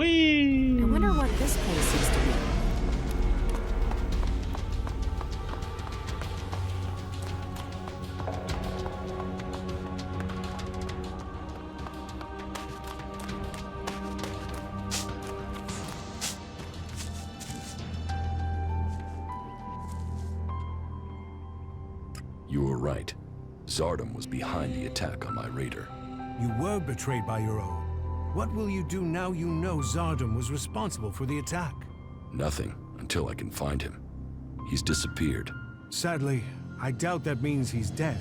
Whee! I wonder what this place used to be. You were right. Zardom was behind the attack on my raider. You were betrayed by your own. What will you do now you know Zardom was responsible for the attack? Nothing, until I can find him. He's disappeared. Sadly, I doubt that means he's dead.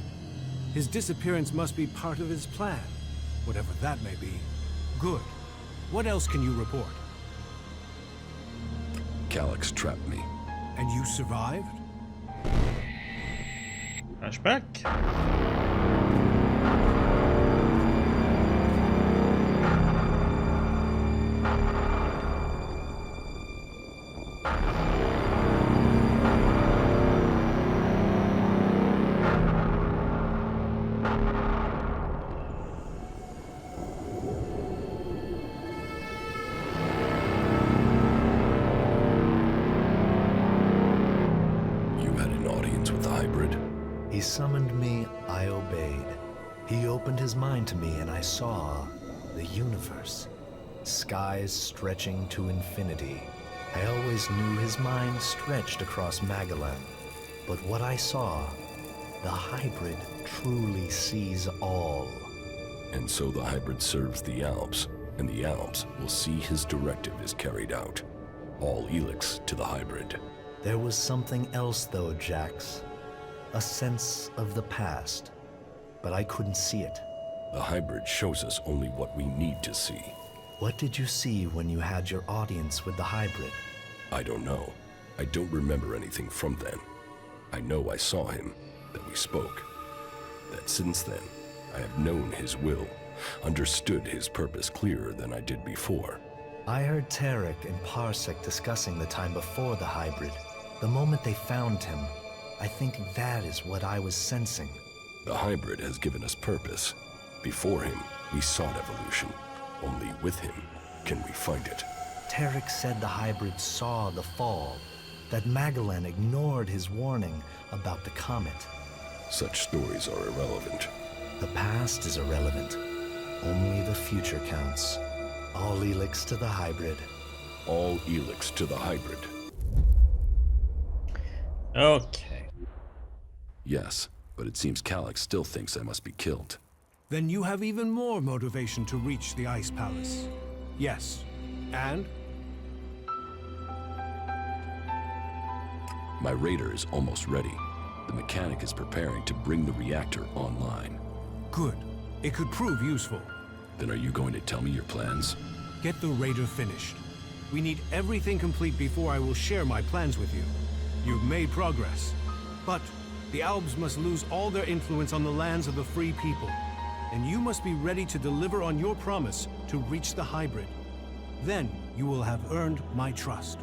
His disappearance must be part of his plan, whatever that may be. Good. What else can you report? Kallax trapped me. And you survived? Flashback. You had an audience with the hybrid? He summoned me, I obeyed. He opened his mind to me and I saw the universe. Skies stretching to infinity. I always knew his mind stretched across Magellan. But what I saw, the hybrid truly sees all. And so the hybrid serves the Alps, and the Alps will see his directive is carried out. All ELEX to the hybrid. There was something else though, Jax. A sense of the past. But I couldn't see it. The hybrid shows us only what we need to see. What did you see when you had your audience with the hybrid? I don't know. I don't remember anything from then. I know I saw him, that we spoke. That since then, I have known his will, understood his purpose clearer than I did before. I heard Tarek and Parsek discussing the time before the hybrid. The moment they found him, I think that is what I was sensing. The hybrid has given us purpose. Before him, we sought evolution. Only with him can we find it. Tarek said the hybrid saw the fall, that Magellan ignored his warning about the comet. Such stories are irrelevant. The past is irrelevant. Only the future counts. All ELEX to the hybrid. All ELEX to the hybrid. Okay. Yes, but it seems Kallax still thinks I must be killed. Then you have even more motivation to reach the Ice Palace. Yes. And? My raider is almost ready. The mechanic is preparing to bring the reactor online. Good. It could prove useful. Then are you going to tell me your plans? Get the raider finished. We need everything complete before I will share my plans with you. You've made progress. But the Albs must lose all their influence on the lands of the free people. And you must be ready to deliver on your promise to reach the hybrid. Then you will have earned my trust.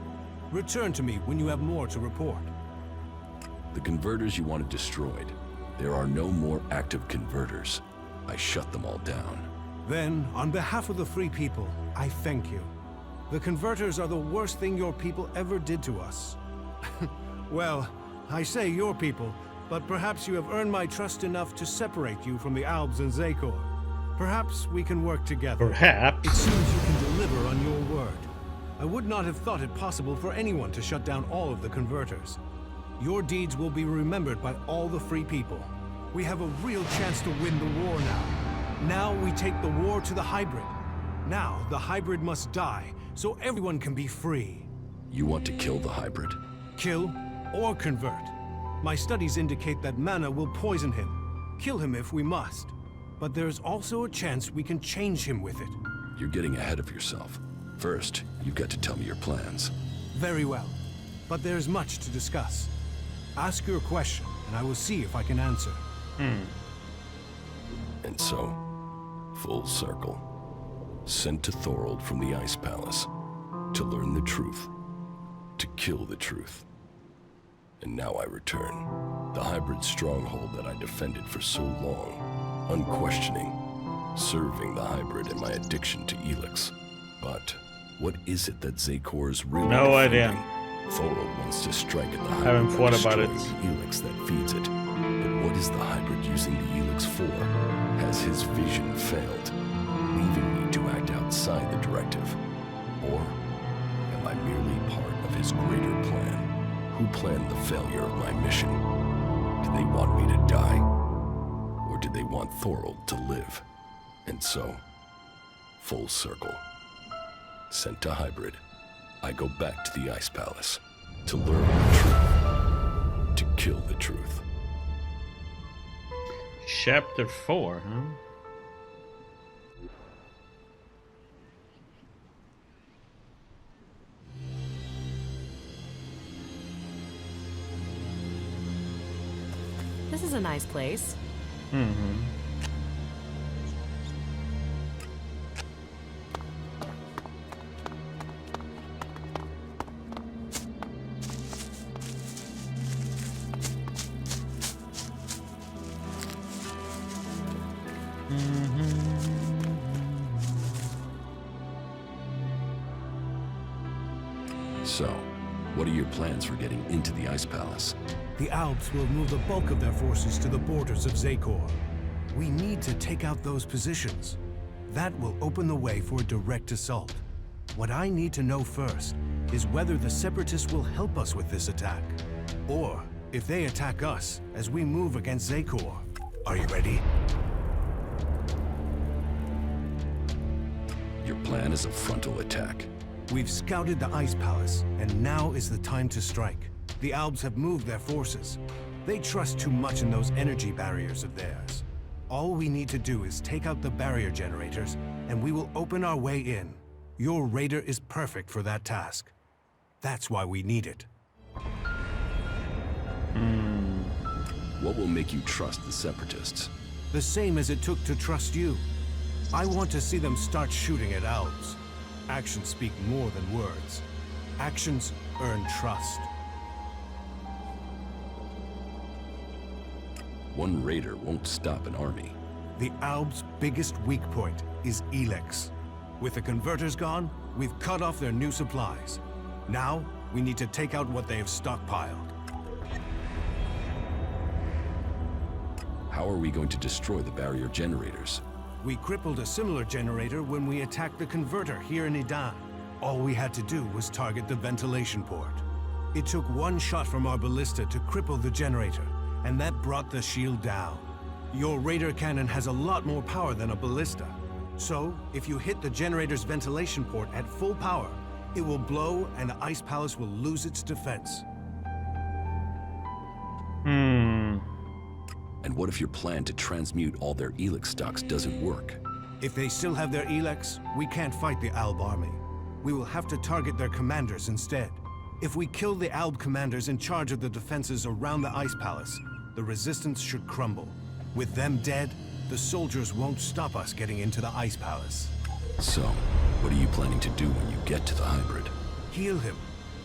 Return to me when you have more to report. The converters you wanted destroyed. There are no more active converters. I shut them all down. Then, on behalf of the free people, I thank you. The converters are the worst thing your people ever did to us. Well, I say your people, but perhaps you have earned my trust enough to separate you from the Albs and Zakor. Perhaps we can work together. It Perhaps. seems you can deliver on your word. I would not have thought it possible for anyone to shut down all of the converters. Your deeds will be remembered by all the free people. We have a real chance to win the war now. Now we take the war to the hybrid. Now the hybrid must die, so everyone can be free. You want to kill the hybrid? Kill or convert. My studies indicate that mana will poison him. Kill him if we must. But there's also a chance we can change him with it. You're getting ahead of yourself. First, you've got to tell me your plans. Very well. But there's much to discuss. Ask your question, and I will see if I can answer. And so, full circle. Sent to Thorald from the Ice Palace to learn the truth, to kill the truth. And now I return. The hybrid stronghold that I defended for so long, unquestioning, serving the hybrid and my addiction to ELEX. But What is it that Zakor's really No idea. defending? Thorald wants to strike at the hybrid Haven't by thought about destroying it. the Elex that feeds it. But what is the hybrid using the Elex for? Has his vision failed, leaving me to act outside the directive? Or am I merely part of his greater plan? Who planned the failure of my mission? Did they want me to die? Or did they want Thorald to live? And so, full circle. Sent to hybrid, I go back to the Ice Palace to learn the truth, to kill the truth. Chapter 4, huh? This is a nice place. Mm-hmm. So, what are your plans for getting into the Ice Palace? The Alps will move the bulk of their forces to the borders of Zakor. We need to take out those positions. That will open the way for a direct assault. What I need to know first is whether the separatists will help us with this attack, or if they attack us as we move against Zakor. Are you ready? Your plan is a frontal attack. We've scouted the Ice Palace, and now is the time to strike. The Albs have moved their forces. They trust too much in those energy barriers of theirs. All we need to do is take out the barrier generators, and we will open our way in. Your raider is perfect for that task. That's why we need it. What will make you trust the separatists? The same as it took to trust you. I want to see them start shooting at Albs. Actions speak more than words. Actions earn trust. One raider won't stop an army. The Albs' biggest weak point is ELEX. With the converters gone, we've cut off their new supplies. Now, we need to take out what they have stockpiled. How are we going to destroy the barrier generators? We crippled a similar generator when we attacked the converter here in Idan. All we had to do was target the ventilation port. It took one shot from our ballista to cripple the generator, and that brought the shield down. Your radar cannon has a lot more power than a ballista. So, if you hit the generator's ventilation port at full power, it will blow and the Ice Palace will lose its defense. And what if your plan to transmute all their Elex stocks doesn't work? If they still have their Elex, we can't fight the Alb army. We will have to target their commanders instead. If we kill the Alb commanders in charge of the defenses around the Ice Palace, the resistance should crumble. With them dead, the soldiers won't stop us getting into the Ice Palace. So, what are you planning to do when you get to the hybrid? Heal him.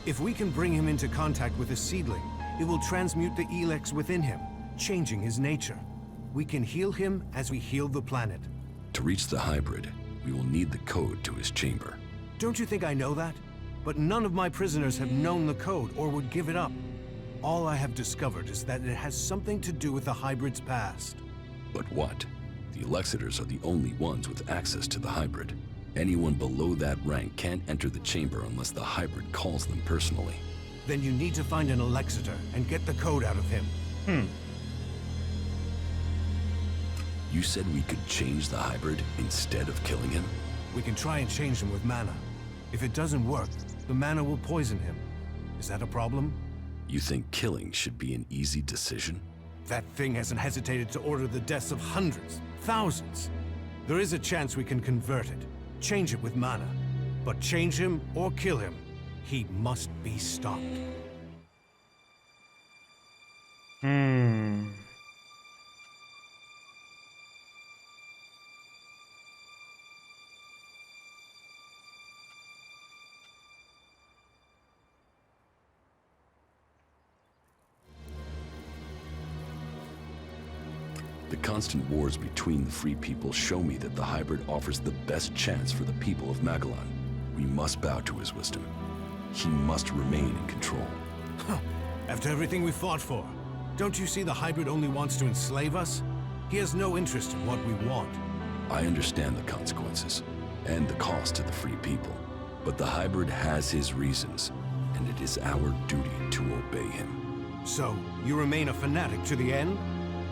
If we can bring him into contact with a seedling, it will transmute the Elex within him, changing his nature. We can heal him as we heal the planet. To reach the hybrid, we will need the code to his chamber. Don't you think I know that? But none of my prisoners have known the code or would give it up. All I have discovered is that it has something to do with the hybrid's past. But what? The Elexetors are the only ones with access to the hybrid. Anyone below that rank can't enter the chamber unless the hybrid calls them personally. Then you need to find an Elexetor and get the code out of him. You said we could change the hybrid instead of killing him? We can try and change him with mana. If it doesn't work, the mana will poison him. Is that a problem? You think killing should be an easy decision? That thing hasn't hesitated to order the deaths of hundreds, thousands. There is a chance we can convert it, change it with mana. But change him or kill him, he must be stopped. The constant wars between the free people show me that the hybrid offers the best chance for the people of Magellan. We must bow to his wisdom. He must remain in control. After everything we fought for, don't you see the hybrid only wants to enslave us? He has no interest in what we want. I understand the consequences, and the cost to the free people. But the hybrid has his reasons, and it is our duty to obey him. So, you remain a fanatic to the end?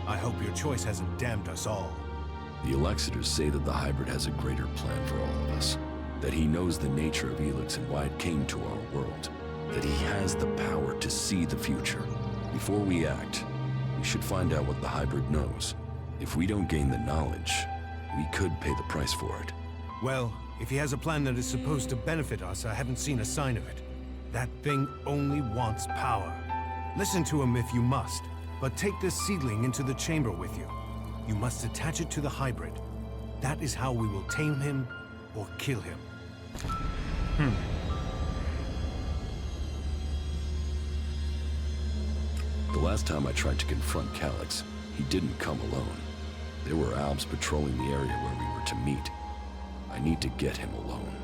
I hope your choice hasn't damned us all. The Elexetors say that the hybrid has a greater plan for all of us. That he knows the nature of ELEX and why it came to our world. That he has the power to see the future. Before we act, we should find out what the hybrid knows. If we don't gain the knowledge, we could pay the price for it. Well, if he has a plan that is supposed to benefit us, I haven't seen a sign of it. That thing only wants power. Listen to him if you must, but take this seedling into the chamber with you. You must attach it to the hybrid. That is how we will tame him or kill him. The last time I tried to confront Kallax, he didn't come alone. There were Albs patrolling the area where we were to meet. I need to get him alone.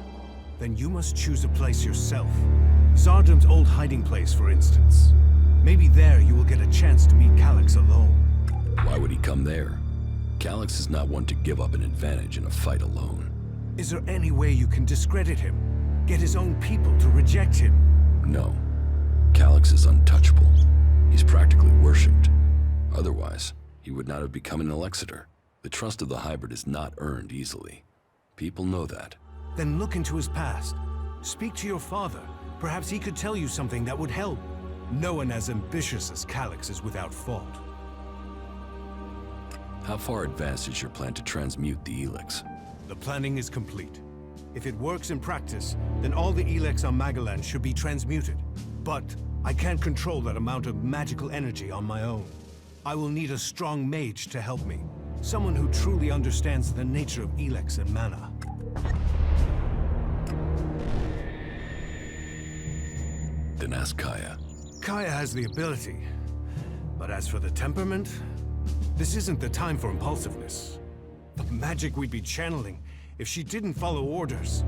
Then you must choose a place yourself. Zardum's old hiding place, for instance. Maybe there you will get a chance to meet Kallax alone. Why would he come there? Kallax is not one to give up an advantage in a fight alone. Is there any way you can discredit him? Get his own people to reject him? No. Kallax is untouchable. He's practically worshipped. Otherwise, he would not have become an Elexetor. The trust of the hybrid is not earned easily. People know that. Then look into his past. Speak to your father. Perhaps he could tell you something that would help. No one as ambitious as Kallax is without fault. How far advanced is your plan to transmute the ELEX? The planning is complete. If it works in practice, then all the ELEX on Magaland should be transmuted. But I can't control that amount of magical energy on my own. I will need a strong mage to help me. Someone who truly understands the nature of ELEX and mana. Then ask Caja. Caja has the ability. But as for the temperament, this isn't the time for impulsiveness. The magic we'd be channeling if she didn't follow orders.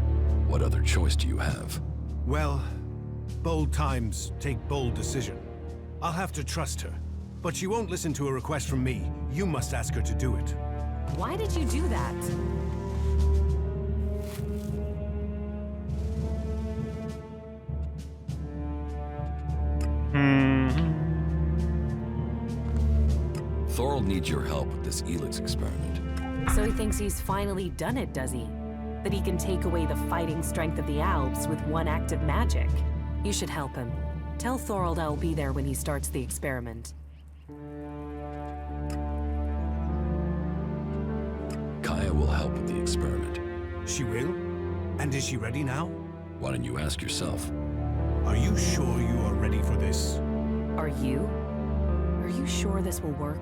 What other choice do you have? Well, bold times take bold decision. I'll have to trust her. But she won't listen to a request from me. You must ask her to do it. Why did you do that? Thorald needs your help with this ELEX experiment. So he thinks he's finally done it, does he? That he can take away the fighting strength of the Alps with one act of magic. You should help him. Tell Thorald I'll be there when he starts the experiment. Caja will help with the experiment. She will? And is she ready now? Why don't you ask yourself? Are you sure you are ready for this? Are you? Are you sure this will work?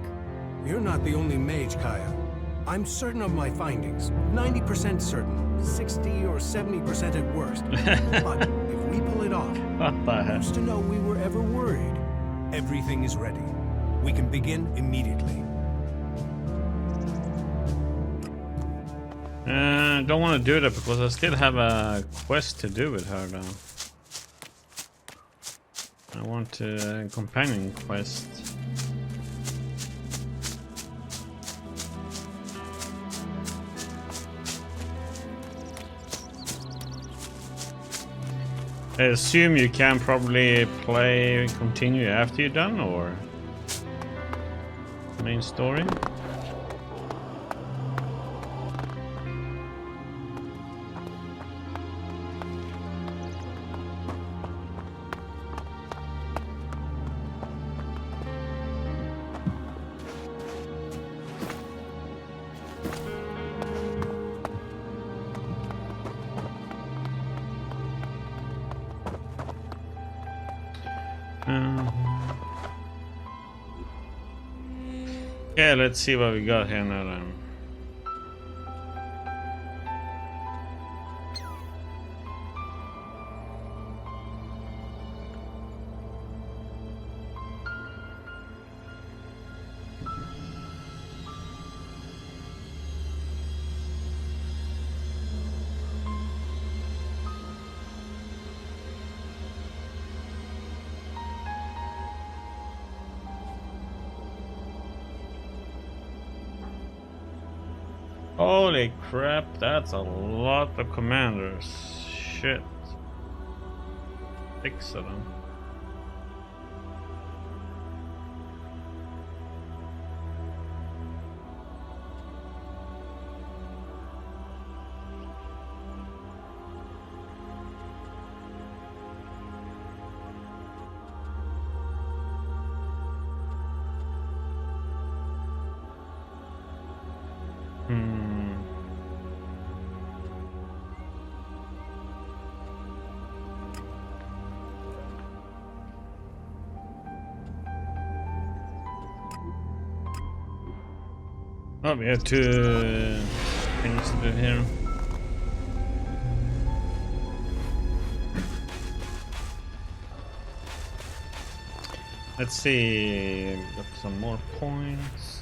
You're not the only mage, Caja. I'm certain of my findings. 90% certain. 60 or 70% at worst. But if we pull it off, What the heck? who's to know we were ever worried? Everything is ready. We can begin immediately. Don't want to do that because I still have a quest to do with her though. I want a companion quest. I assume you can probably continue after you're done, or main story. Yeah, let's see what we got here now then. Holy crap, that's a lot of commanders. Shit. 6 of them. Oh, we have 2 things to do here. Let's see, got some more points.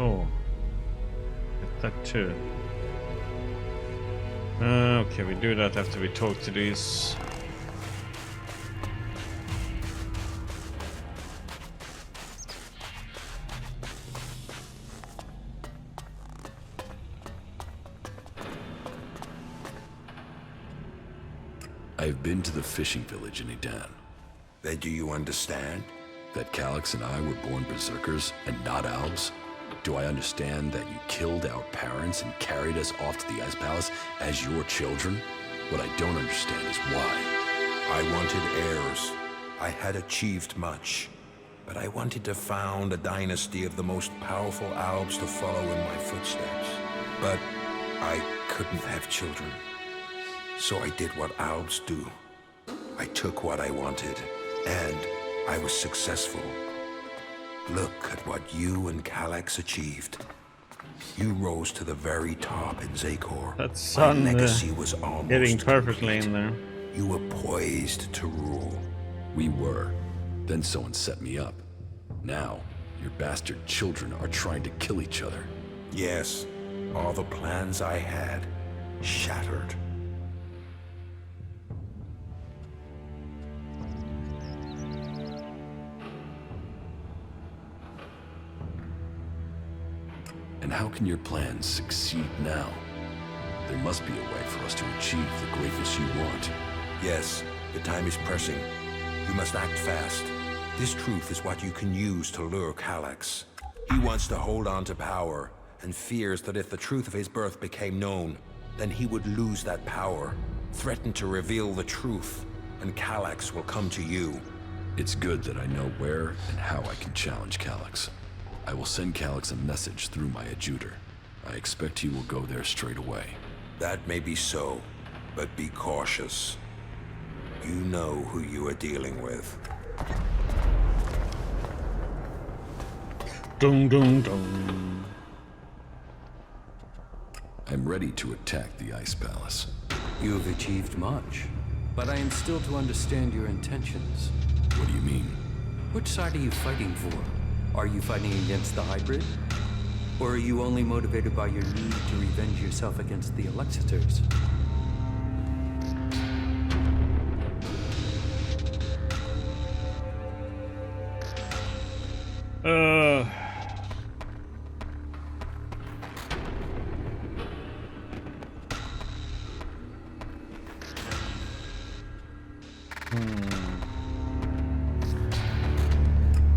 Oh, get that too. Okay, we do that after we talk to these. I've been to the fishing village in Edan. Then do you understand? That Kallax and I were born berserkers and not elves? Do I understand that you killed our parents and carried us off to the Ice Palace as your children? What I don't understand is why. I wanted heirs. I had achieved much. But I wanted to found a dynasty of the most powerful elves to follow in my footsteps. But I couldn't have children. So I did what elves do. I took what I wanted, and I was successful. Look at what you and Kallax achieved. You rose to the very top in Zakor. That sun My legacy was almost getting perfectly complete. in there. You were poised to rule. We were. Then someone set me up. Now, your bastard children are trying to kill each other. Yes, all the plans I had shattered. And how can your plans succeed now? There must be a way for us to achieve the greatness you want. Yes, the time is pressing. You must act fast. This truth is what you can use to lure Kallax. He wants to hold on to power, and fears that if the truth of his birth became known, then he would lose that power, threaten to reveal the truth, and Kallax will come to you. It's good that I know where and how I can challenge Kallax. I will send Kallax a message through my adjutor. I expect he will go there straight away. That may be so, but be cautious. You know who you are dealing with. Dun dun dun. I'm ready to attack the Ice Palace. You have achieved much, but I am still to understand your intentions. What do you mean? Which side are you fighting for? Are you fighting against the hybrid? Or are you only motivated by your need to revenge yourself against the Elexetors?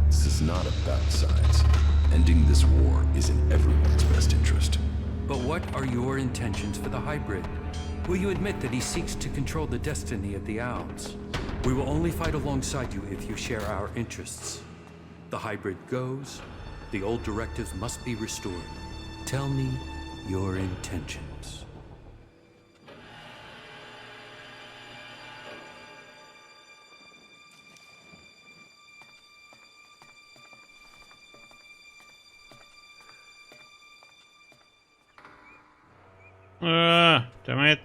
This is not about sides. Ending this war is in everyone's best interest. But what are your intentions for the hybrid? Will you admit that he seeks to control the destiny of the Owls? We will only fight alongside you if you share our interests. The hybrid goes, the old directives must be restored. Tell me your intentions. Damn it.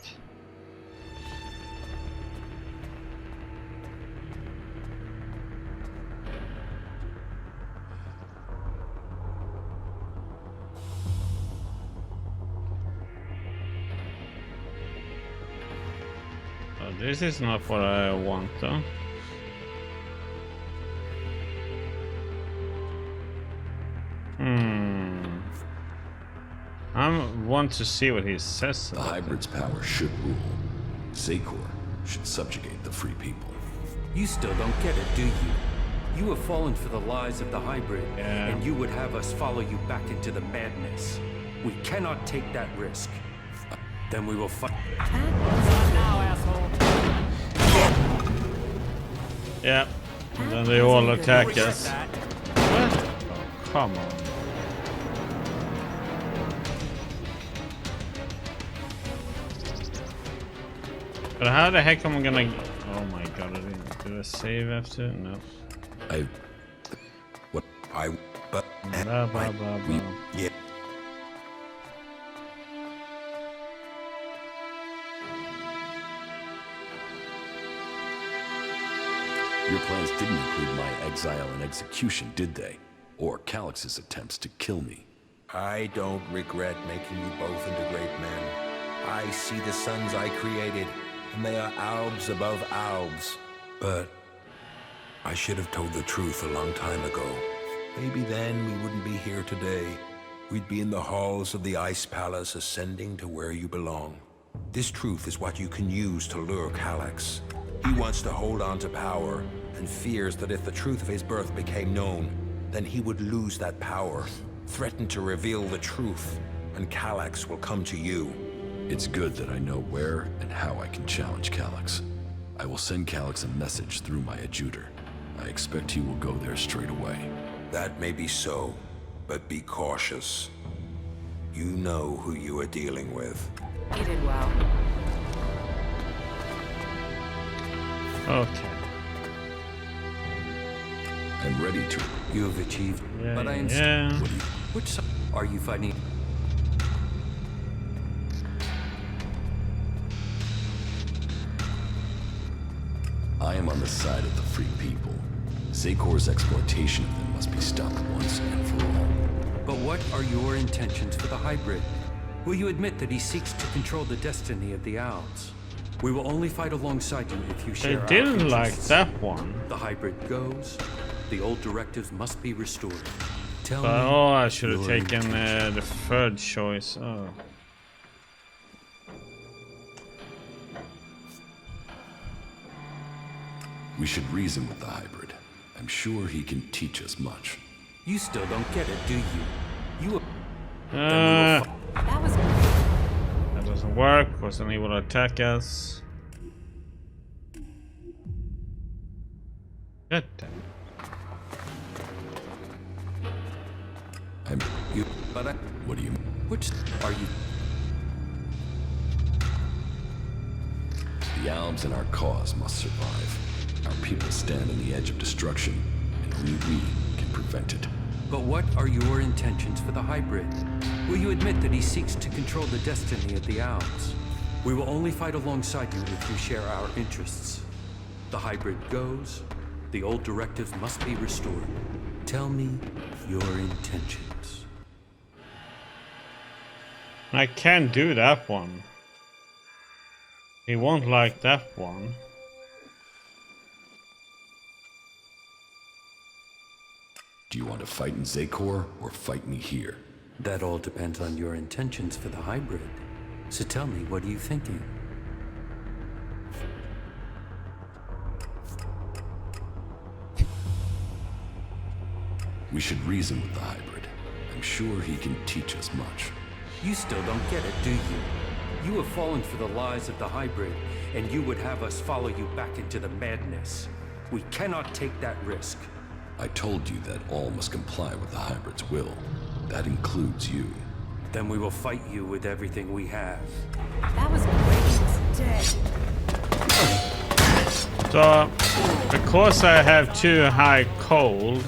Oh, this is not what I want though. I want to see what he says The about hybrid's power should rule. Zekor should subjugate the free people. You still don't get it, do you? You have fallen for the lies of the hybrid, Yeah. and you would have us follow you back into the madness. We cannot take that risk. Then we will fight. Yeah, and then they all attack us. What? Oh, come on. But how the heck am I gonna... Oh my god, I didn't... Did I save after? No. But Blah, blah, blah, blah. yeah. Your plans didn't include my exile and execution, did they? Or Kallax's attempts to kill me? I don't regret making you both into great men. I see the sons I created, and they are Albs above Albs. But I should have told the truth a long time ago. Maybe then we wouldn't be here today. We'd be in the halls of the Ice Palace, ascending to where you belong. This truth is what you can use to lure Kallax. He wants to hold on to power, and fears that if the truth of his birth became known, then he would lose that power, threaten to reveal the truth, and Kallax will come to you. It's good that I know where and how I can challenge Kallax. I will send Kallax a message through my adjutor. I expect he will go there straight away. That may be so, but be cautious. You know who you are dealing with. You did well. Okay. I'm ready to... You have achieved, Yeah, but I insist. yeah. What do you... Which side are you fighting? I am on the side of the free people. Zekor's exploitation of them must be stopped once and for all. But what are your intentions for the hybrid? Will you admit that he seeks to control the destiny of the Owls? We will only fight alongside you if you They share our didn't like interests. that one. The hybrid goes. The old directives must be restored. Tell But, me. oh, I should have your taken intentions. the third choice. Oh. We should reason with the hybrid. I'm sure he can teach us much. You still don't get it, do you? You. Ah, That was that doesn't work because then he will attack us. God damn it. I'm... You. But I. What do you... Which are you? The Alms and our cause must survive. Our people stand on the edge of destruction, and only we can prevent it. But what are your intentions for the hybrid? Will you admit that he seeks to control the destiny of the Owls? We will only fight alongside you if you share our interests. The hybrid goes. The old directives must be restored. Tell me your intentions. I can't do that one. He won't like that one. Do you want to fight in Zekor or fight me here? That all depends on your intentions for the hybrid. So tell me, what are you thinking? We should reason with the hybrid. I'm sure he can teach us much. You still don't get it, do you? You have fallen for the lies of the hybrid, and you would have us follow you back into the madness. We cannot take that risk. I told you that all must comply with the hybrid's will. That includes you. Then we will fight you with everything we have. that was great. Dead. So, because I have too high cold,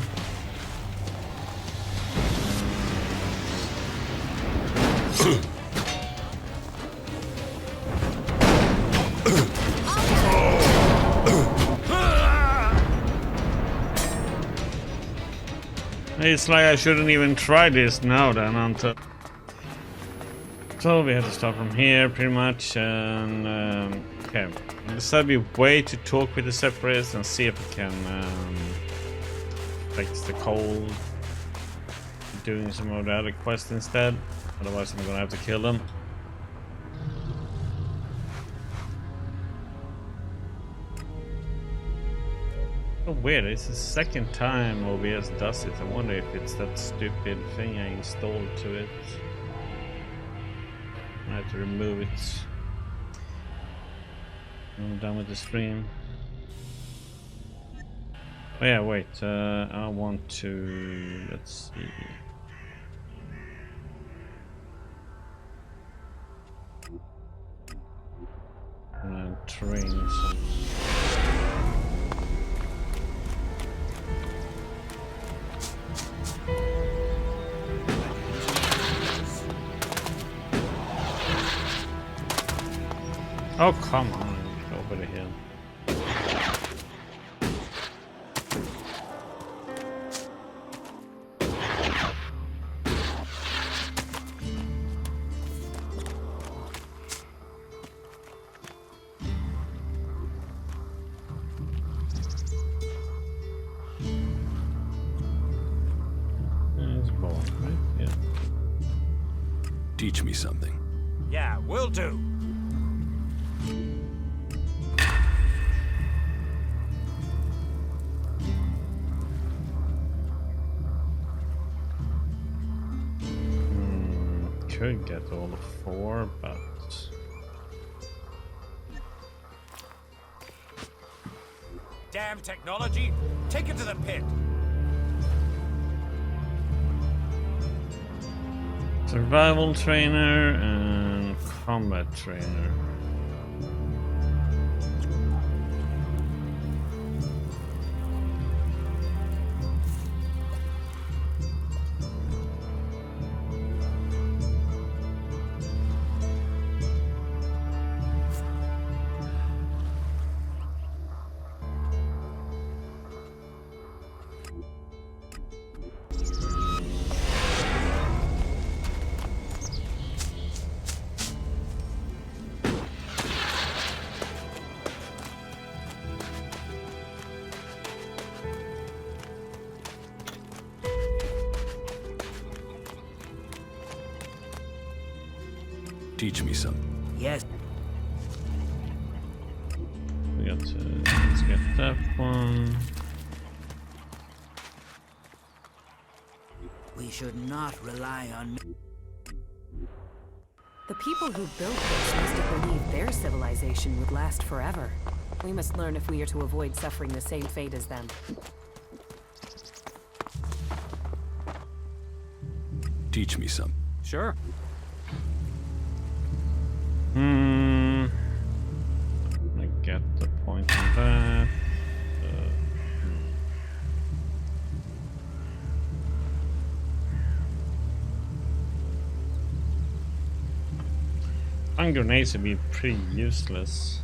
It's like I shouldn't even try this now then until... So we have to start from here pretty much, and okay. Instead we wait to talk with the separatists and see if we can fix the cold. Doing some of the other quests instead. Otherwise I'm gonna have to kill them. So weird, it's the second time OBS does it. I wonder if it's that stupid thing I installed to it. I have to remove it. I'm done with the stream. Oh yeah, wait, I want to... let's see... train some... Oh, come on, get over the hill. There's a ball, right? Yeah. Teach me something. Yeah, will do. Could get all 4, but Damn technology! Take it to the pit! survival trainer and combat trainer. Teach me something. Yes. We got to, let's get that one. We should not rely on... The people who built this must have believed their civilization would last forever. We must learn if we are to avoid suffering the same fate as them. Teach me something. Sure. I get the point on that. Stun grenades would be pretty useless.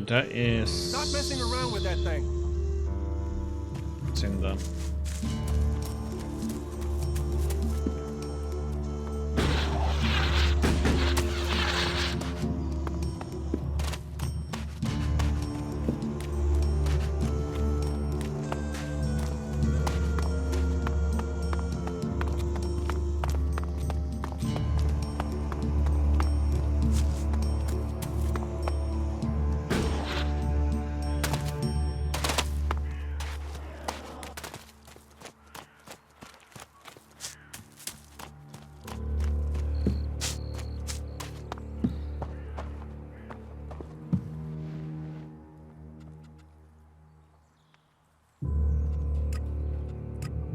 That is... Stop messing around with that thing. It's in there.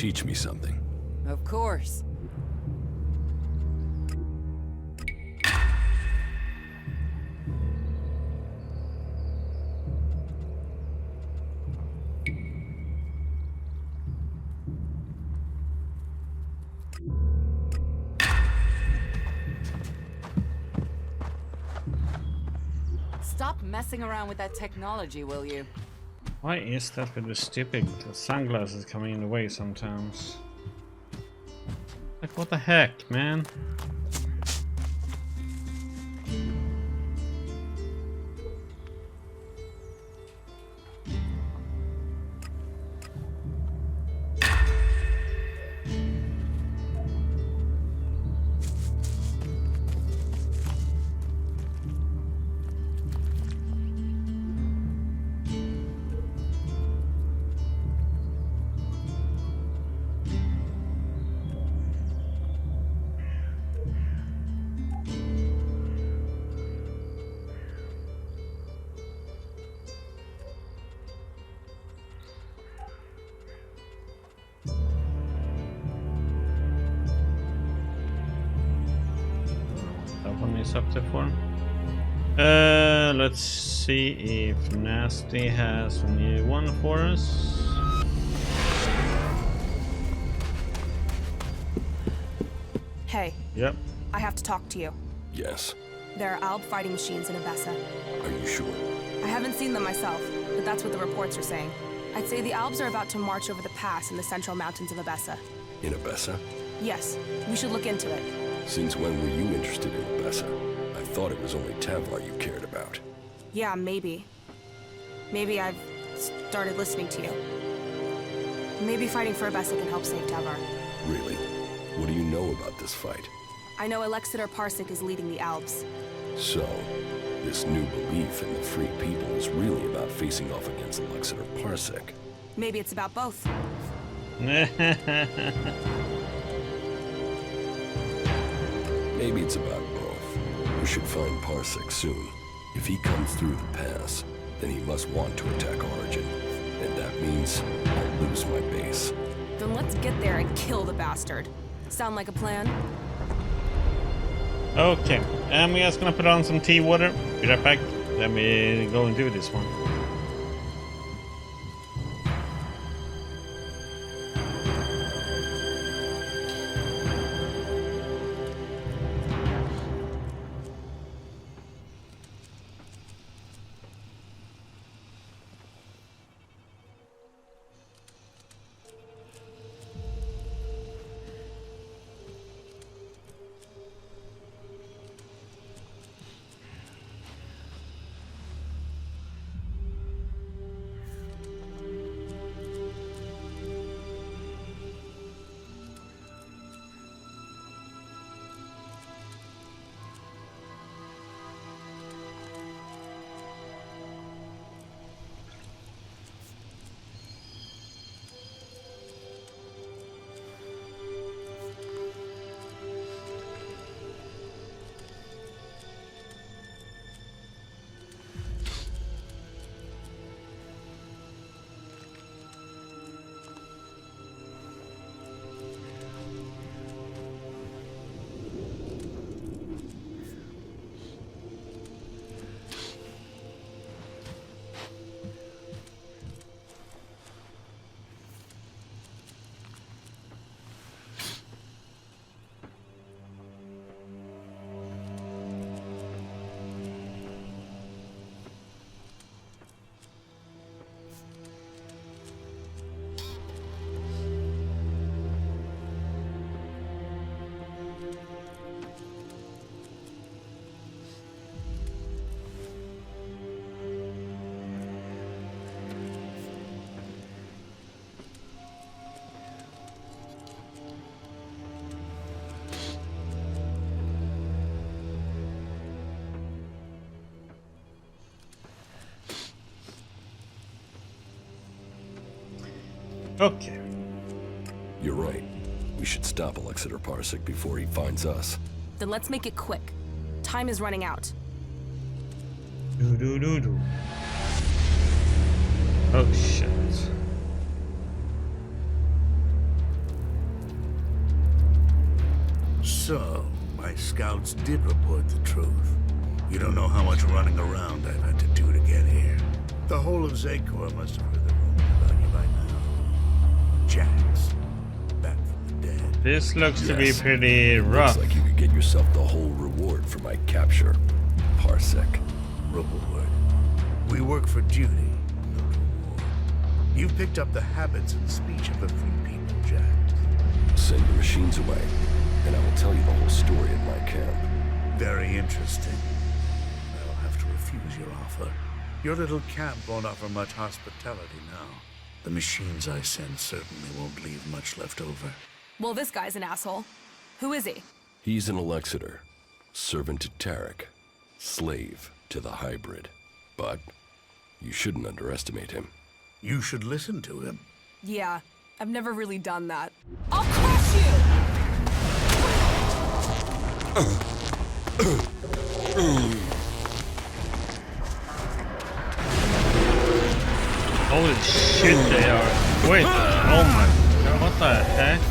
teach me something? Of course. Stop messing around with that technology, will you? Why is that with the stupid sunglasses coming in the way sometimes? Like, what the heck, man? Up to form. Let's see if Nasty has a new one for us. Hey. Yep. I have to talk to you. Yes. There are Alb fighting machines in Abessa. Are you sure? I haven't seen them myself, but that's what the reports are saying. I'd say the Albs are about to march over the pass in the central mountains of Abessa. In Abessa? Yes, we should look into it. Since when were you interested in Abessa? I thought it was only Tavlar you cared about. Yeah, maybe. Maybe I've started listening to you. Maybe fighting for Abessa can help save Tavlar. Really? What do you know about this fight? I know Elexetor Parsek is leading the Albs. So, this new belief in the free people is really about facing off against Elexetor Parsek. Maybe it's about both. Maybe it's about both. We should find Parsek soon. If he comes through the pass, then he must want to attack Origin. And that means I'll lose my base. Then let's get there and kill the bastard. Sound like a plan? Okay, we're just gonna put on some tea water. Be right back. Then we go and do this one. Okay. You're right. We should stop Elexetor Parsek before he finds us. Then let's make it quick. Time is running out. Do. Oh shit. So, my scouts did report the truth. You don't know how much running around I've had to do to get here. The whole of Zakor must have heard the rumor about you by now. Jax, back from the dead. This looks to be Yes. pretty rough. Looks like you could get yourself the whole reward for my capture, Parsek. Reward. We work for duty, not reward. You've picked up the habits and speech of the free people, Jax. Send the machines away, and I will tell you the whole story at my camp. Very interesting. I'll have to refuse your offer. Your little camp won't offer much hospitality now. The machines I send certainly won't leave much left over. Well, this guy's an asshole. Who is he? He's an Elexetor, servant to Tarek, slave to the hybrid. But you shouldn't underestimate him. You should listen to him. Yeah, I've never really done that. I'll crush you! Holy shit, they are. Wait, oh my god, what the heck?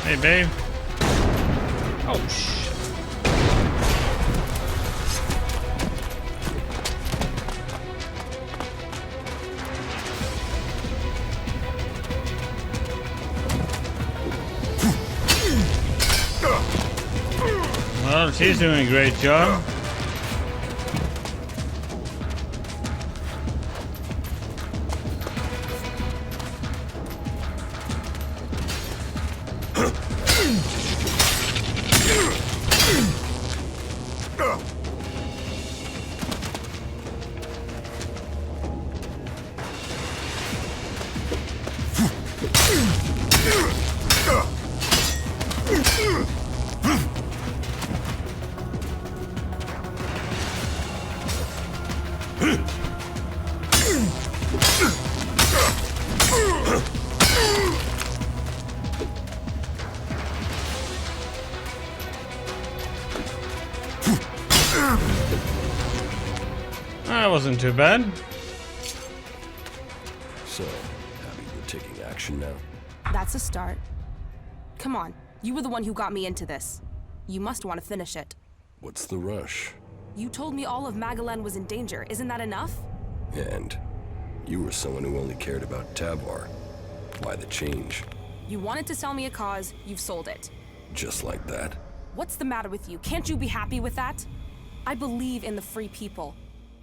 Hey, babe. Oh, shit. Well, she's doing a great job. That wasn't too bad. So, happy you're taking action now? That's a start. Come on, you were the one who got me into this. You must want to finish it. What's the rush? You told me all of Magalan was in danger. Isn't that enough? And you were someone who only cared about Tavar. Why the change? You wanted to sell me a cause, you've sold it. Just like that? What's the matter with you? Can't you be happy with that? I believe in the free people.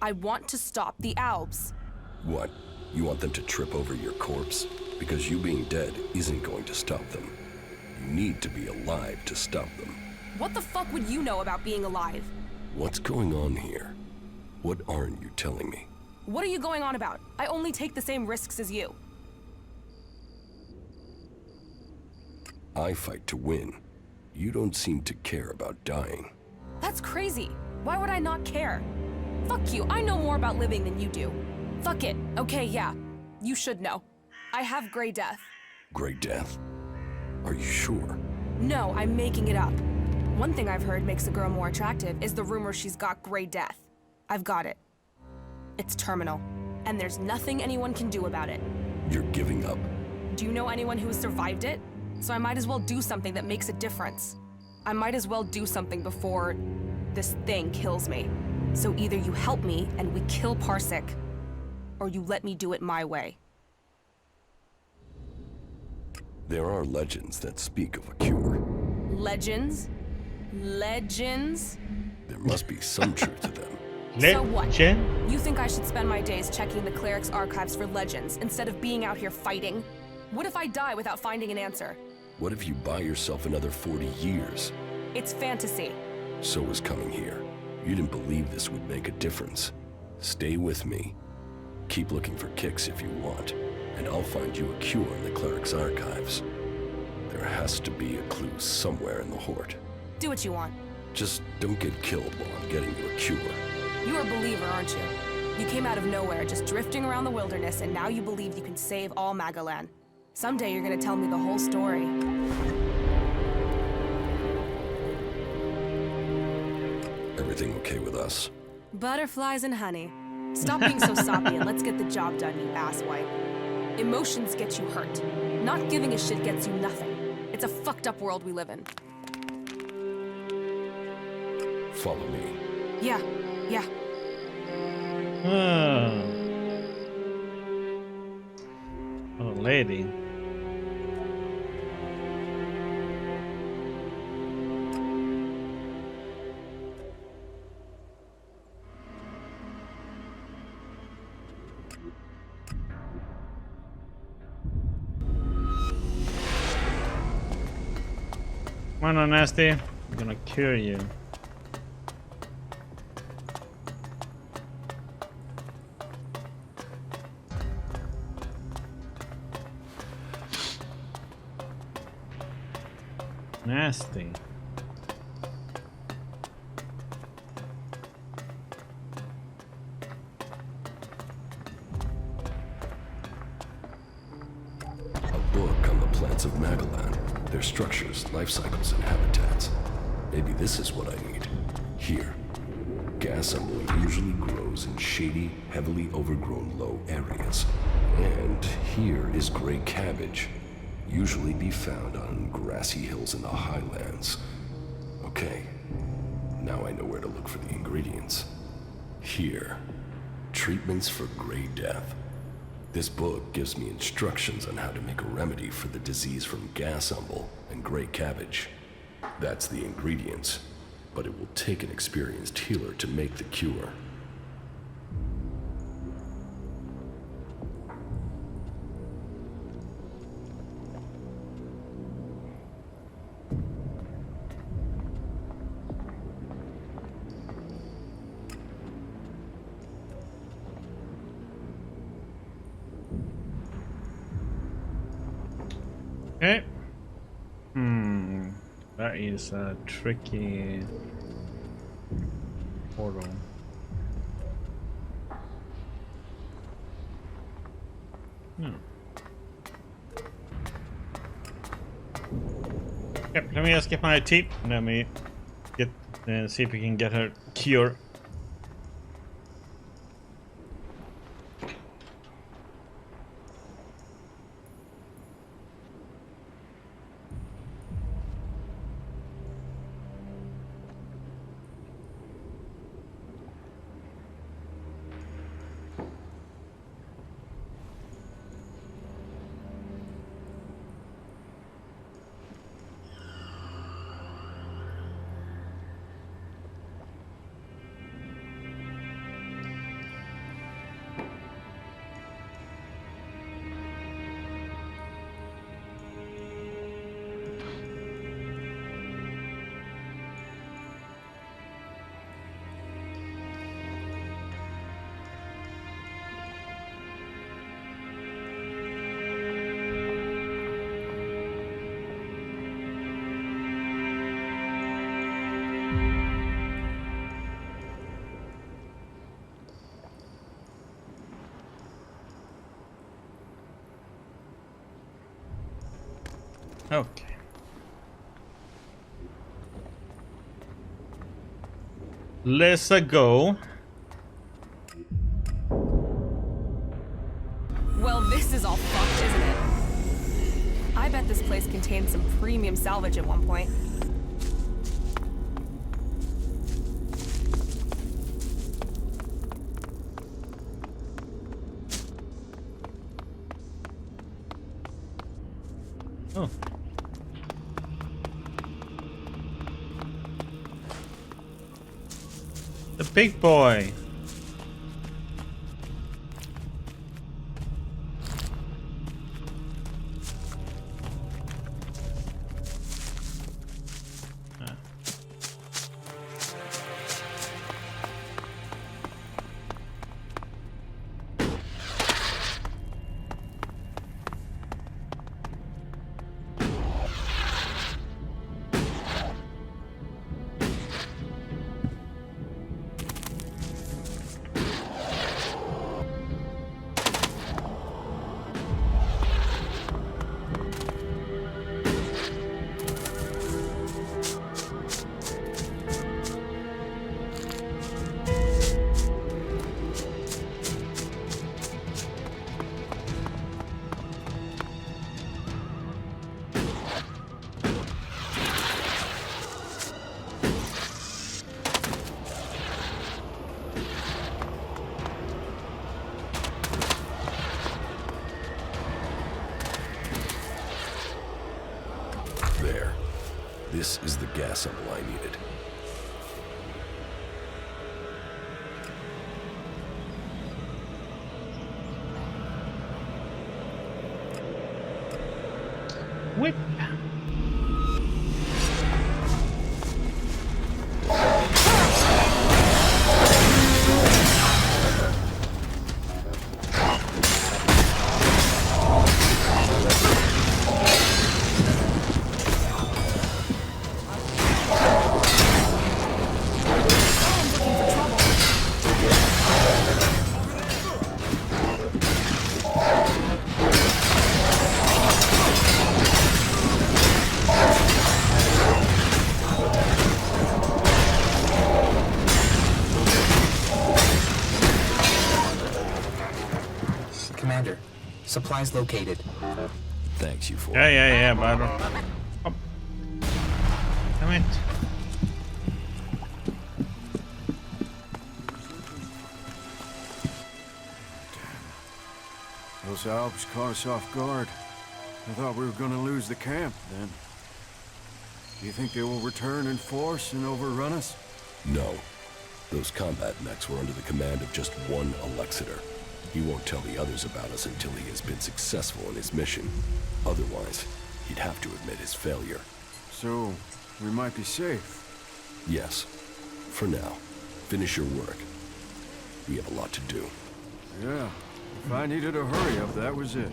I want to stop the Albs. What? You want them to trip over your corpse? Because you being dead isn't going to stop them. You need to be alive to stop them. What the fuck would you know about being alive? What's going on here? What aren't you telling me? What are you going on about? I only take the same risks as you. I fight to win. You don't seem to care about dying. That's crazy. Why would I not care? Fuck you, I know more about living than you do. Fuck it. Okay, yeah. You should know. I have Grey Death. Grey Death? Are you sure? No, I'm making it up. One thing I've heard makes a girl more attractive is the rumor she's got Grey Death. I've got it. It's terminal, and there's nothing anyone can do about it. You're giving up. Do you know anyone who has survived it? So I might as well do something that makes a difference. I might as well do something before this thing kills me. So either you help me and we kill Parsek, or you let me do it my way. There are legends that speak of a cure. Legends? Legends? There must be some truth to them. So what? You think I should spend my days checking the cleric's archives for legends instead of being out here fighting? What if I die without finding an answer? What if you buy yourself another 40 years? It's fantasy. So was coming here. You didn't believe this would make a difference. Stay with me. Keep looking for kicks if you want, and I'll find you a cure in the cleric's archives. There has to be a clue somewhere in the Horde. Do what you want. Just don't get killed while I'm getting you a cure. You're a believer, aren't you? You came out of nowhere, just drifting around the wilderness, and now you believe you can save all Magalan. Someday you're gonna tell me the whole story. Everything okay with us? Butterflies and honey. Stop being so soppy and let's get the job done, you asswipe. Emotions get you hurt. Not giving a shit gets you nothing. It's a fucked up world we live in. Follow me. Yeah. Oh, lady. Come on, nasty. I'm gonna cure you. Nasty. A book on the plants of Magalan, their structures, life cycles, and habitats. Maybe this is what I need. Here. Gas emblem usually grows in shady, heavily overgrown low areas. And here is gray cabbage. Usually be found on grassy hills in the highlands. Okay, now I know where to look for the ingredients. Here, treatments for Grey Death. This book gives me instructions on how to make a remedy for the disease from gas umble and gray cabbage. That's the ingredients, but it will take an experienced healer to make the cure. Okay. That is a tricky portal. Yep, let me just get my teeth. Let me get see if we can get her cure. Okay. Let's go. Well, this is all fucked, isn't it? I bet this place contained some premium salvage at one point. Oh. The big boy. There. This is the gas sample I needed. Whip. Commander, supplies located. Thanks you for Yeah, but oh. Damn it. Those Alps caught us off guard. I thought we were gonna lose the camp then. Do you think they will return in force and overrun us? No. Those combat mechs were under the command of just one Elexetor. He won't tell the others about us until he has been successful in his mission. Otherwise, he'd have to admit his failure. So, we might be safe? Yes. For now. Finish your work. We have a lot to do. Yeah. If I needed a hurry up, that was it.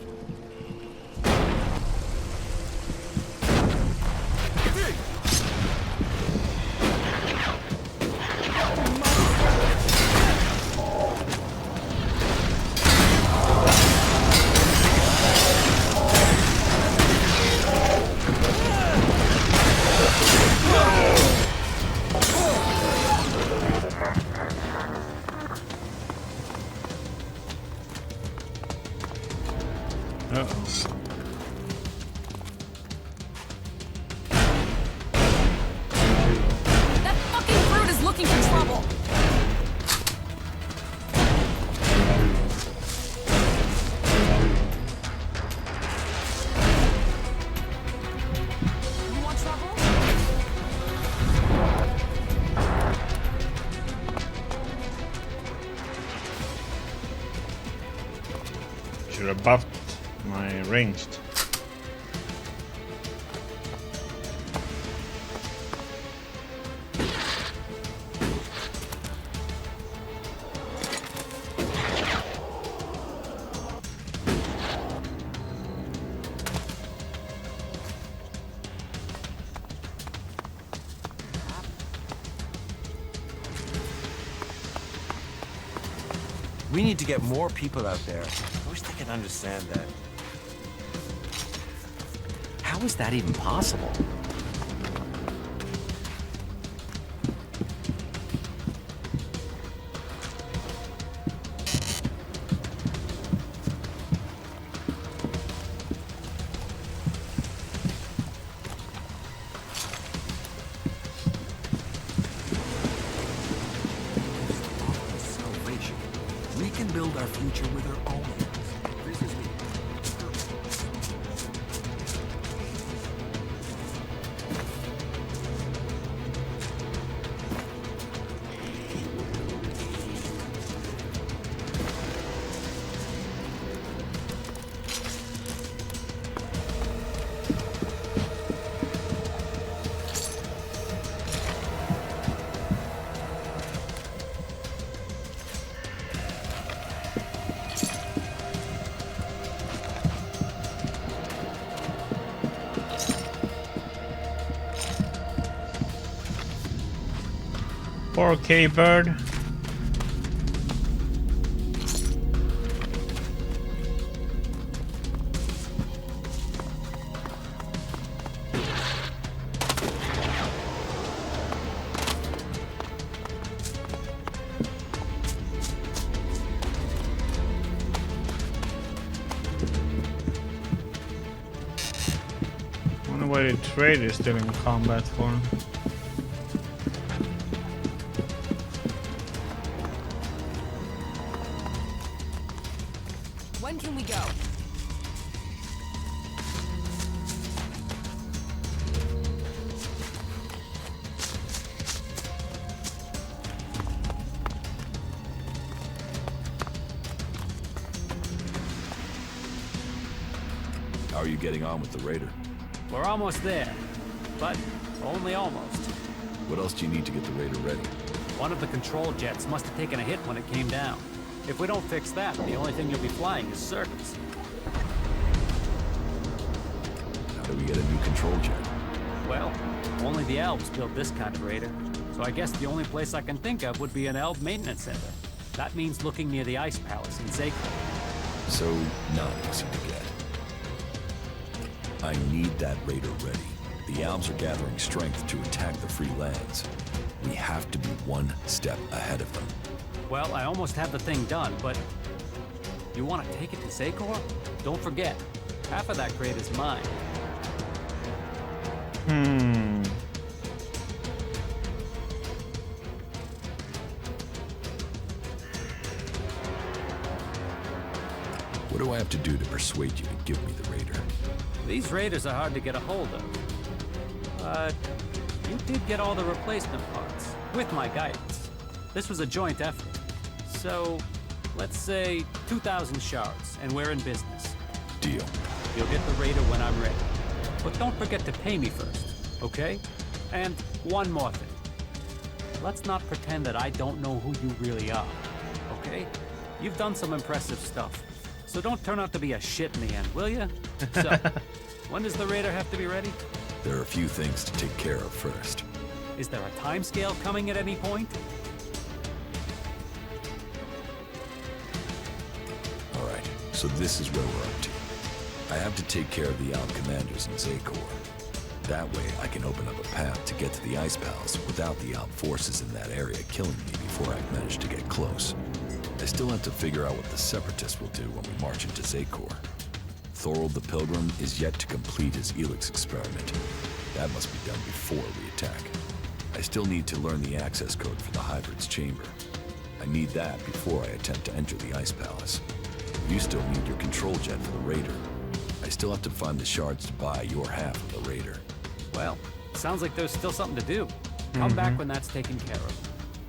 That fucking brute is looking for trouble! You want trouble? Should have buffed my ranged. We need to get more people out there. I wish they could understand that. How How is that even possible? Salvation. We can build our future with our own hands. This is Okay, bird. Wonder why the trade is still in combat for him. When can we go? How are you getting on with the Raider? We're almost there, but only almost. What else do you need to get the Raider ready? One of the control jets must have taken a hit when it came down. If we don't fix that, the only thing you'll be flying is circuits. How do we get a new control jet? Well, only the Elves build this kind of Raider. So I guess the only place I can think of would be an Elf maintenance center. That means looking near the Ice Palace in Zako. So, not easy to get. I need that Raider ready. The Alps are gathering strength to attack the free lands. We have to be one step ahead of them. Well, I almost have the thing done, but... You want to take it to Zakor? Don't forget, half of that crate is mine. What do I have to do to persuade you to give me the Raider? These Raiders are hard to get a hold of. But you did get all the replacement parts, with my guidance. This was a joint effort. So, let's say 2,000 shards, and we're in business. Deal. You'll get the Raider when I'm ready. But don't forget to pay me first, okay? And one more thing. Let's not pretend that I don't know who you really are, okay? You've done some impressive stuff. So don't turn out to be a shit in the end, will ya? So, when does the Raider have to be ready? There are a few things to take care of first. Is there a timescale coming at any point? Alright, so this is where we're up to. I have to take care of the Alp commanders in Zakor. That way I can open up a path to get to the Ice Palace without the Alp forces in that area killing me before I manage to get close. I still have to figure out what the separatists will do when we march into Zakor. Thorald the Pilgrim is yet to complete his ELEX experiment. That must be done before we attack. I still need to learn the access code for the Hybrid's chamber. I need that before I attempt to enter the Ice Palace. You still need your control jet for the Raider. I still have to find the shards to buy your half of the Raider. Well, sounds like there's still something to do. Come back when that's taken care of.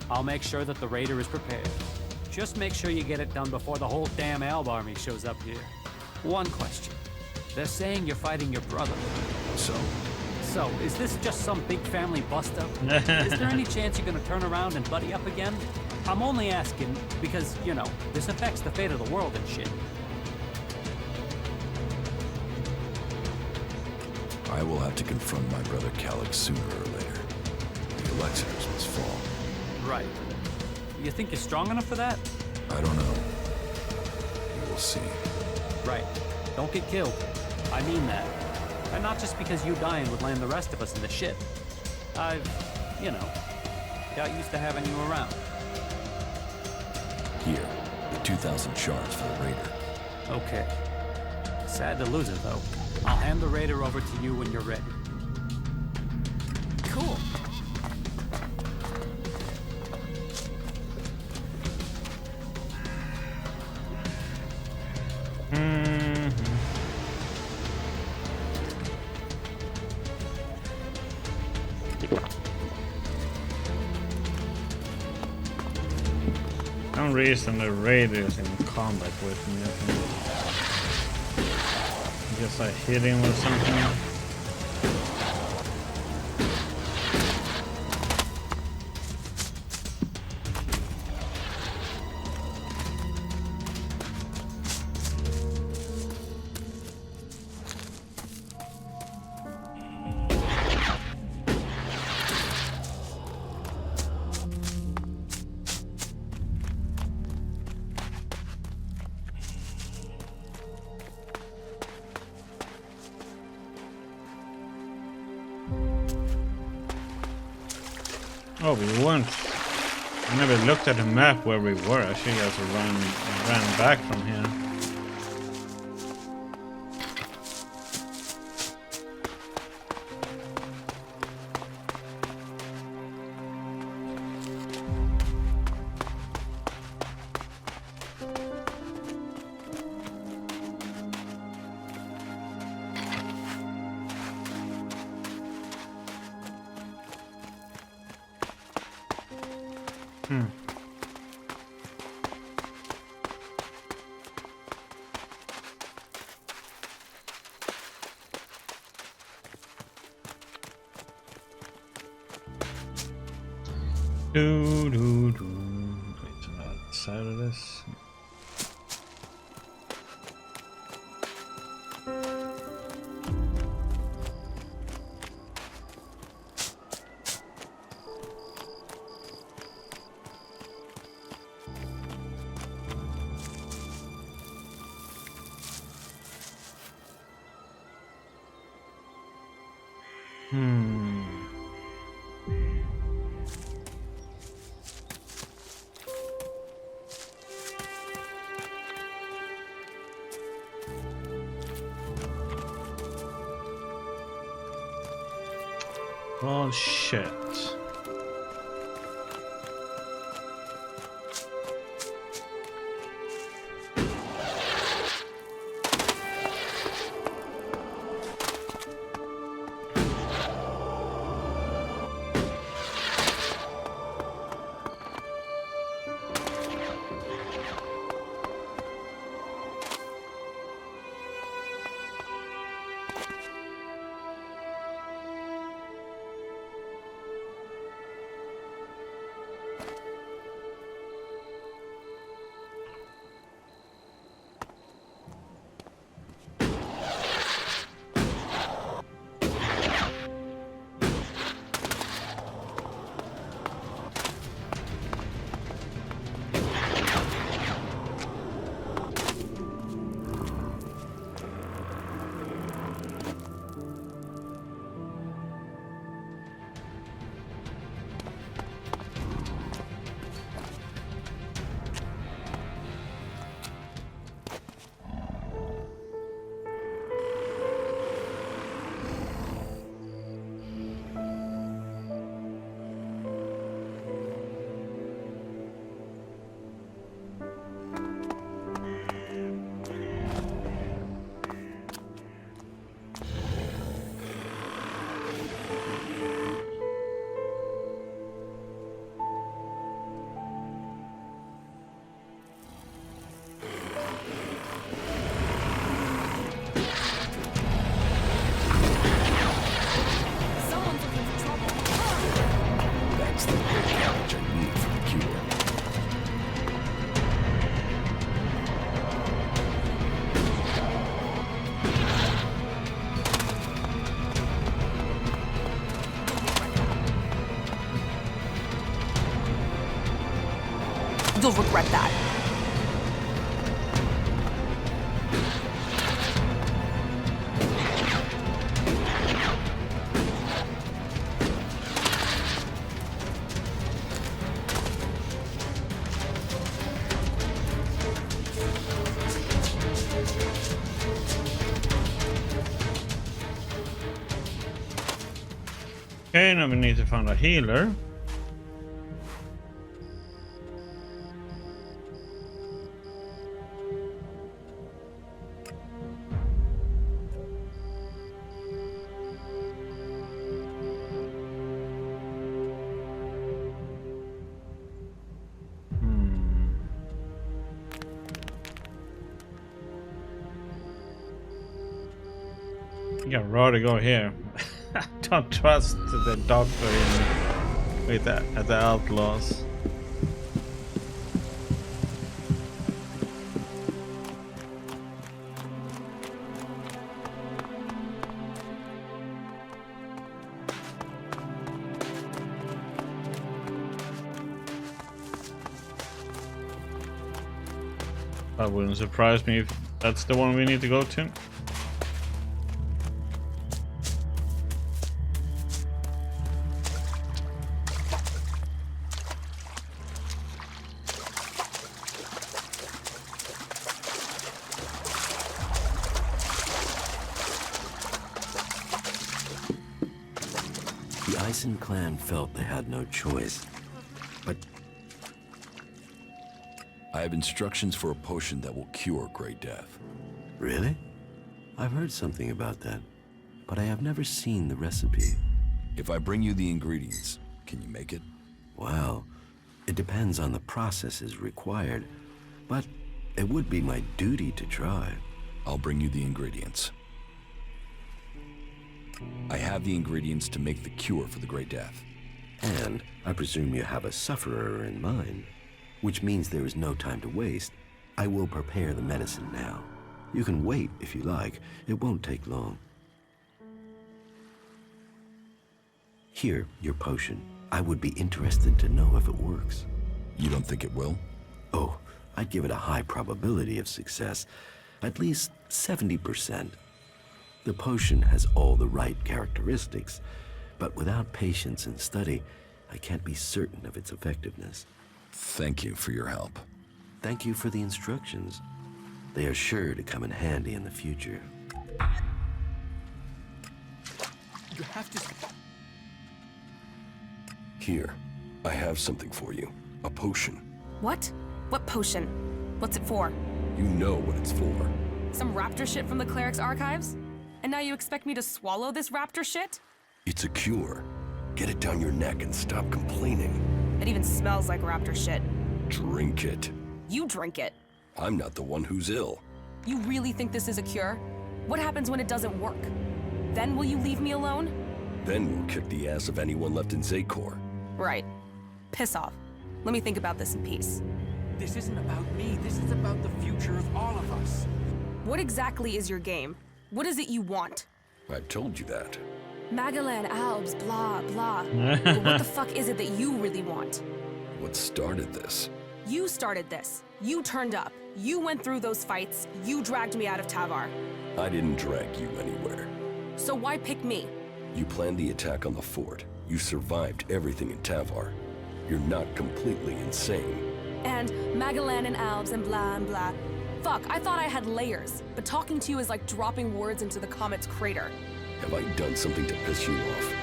I'll make sure that the Raider is prepared. Just make sure you get it done before the whole damn Alb army shows up here. One question. They're saying you're fighting your brother. So, is this just some big family bust-up? Is there any chance you're gonna turn around and buddy up again? I'm only asking because, you know, this affects the fate of the world and shit. I will have to confront my brother Kallax sooner or later. The Elexetors must fall. Right. You think you're strong enough for that? I don't know. We will see. Right. Don't get killed. I mean that. And not just because you dying would land the rest of us in the shit. I've, you know, got used to having you around. Here, the 2,000 shards for the raider. Okay. Sad to lose it, though. I'll hand the raider over to you when you're ready. Cool. Some reason the raiders in combat with me. I guess I hit him with something. Oh, we weren't. I never looked at the map where we were. I should have ran back from here. Wait, to the other side of this. Oh shit. You'll regret that. Okay, now we need to find a healer. I think I'd rather go here. I don't trust the doctor with the outlaws. That wouldn't surprise me if that's the one we need to go to. The Ison clan felt they had no choice, but I have instructions for a potion that will cure Great Death. Really? I've heard something about that, but I have never seen the recipe. If I bring you the ingredients, can you make it? Well, it depends on the processes required, but it would be my duty to try. I'll bring you the ingredients. I have the ingredients to make the cure for the Great Death. And I presume you have a sufferer in mind, which means there is no time to waste. I will prepare the medicine now. You can wait if you like. It won't take long. Here, your potion. I would be interested to know if it works. You don't think it will? Oh, I'd give it a high probability of success. At least 70%. The potion has all the right characteristics, but without patience and study, I can't be certain of its effectiveness. Thank you for your help. Thank you for the instructions. They are sure to come in handy in the future. You have to... Here, I have something for you. A potion. What? What potion? What's it for? You know what it's for. Some raptor shit from the cleric's archives? And now you expect me to swallow this raptor shit? It's a cure. Get it down your neck and stop complaining. It even smells like raptor shit. Drink it. You drink it. I'm not the one who's ill. You really think this is a cure? What happens when it doesn't work? Then will you leave me alone? Then we'll kick the ass of anyone left in Zakor. Right. Piss off. Let me think about this in peace. This isn't about me. This is about the future of all of us. What exactly is your game? What is it you want? I told you that. Magellan, Albs, blah, blah. But what the fuck is it that you really want? What started this? You started this. You turned up. You went through those fights. You dragged me out of Tavar. I didn't drag you anywhere. So why pick me? You planned the attack on the fort. You survived everything in Tavar. You're not completely insane. And Magellan and Albs and blah and blah. Fuck, I thought I had layers, but talking to you is like dropping words into the comet's crater. Have I done something to piss you off?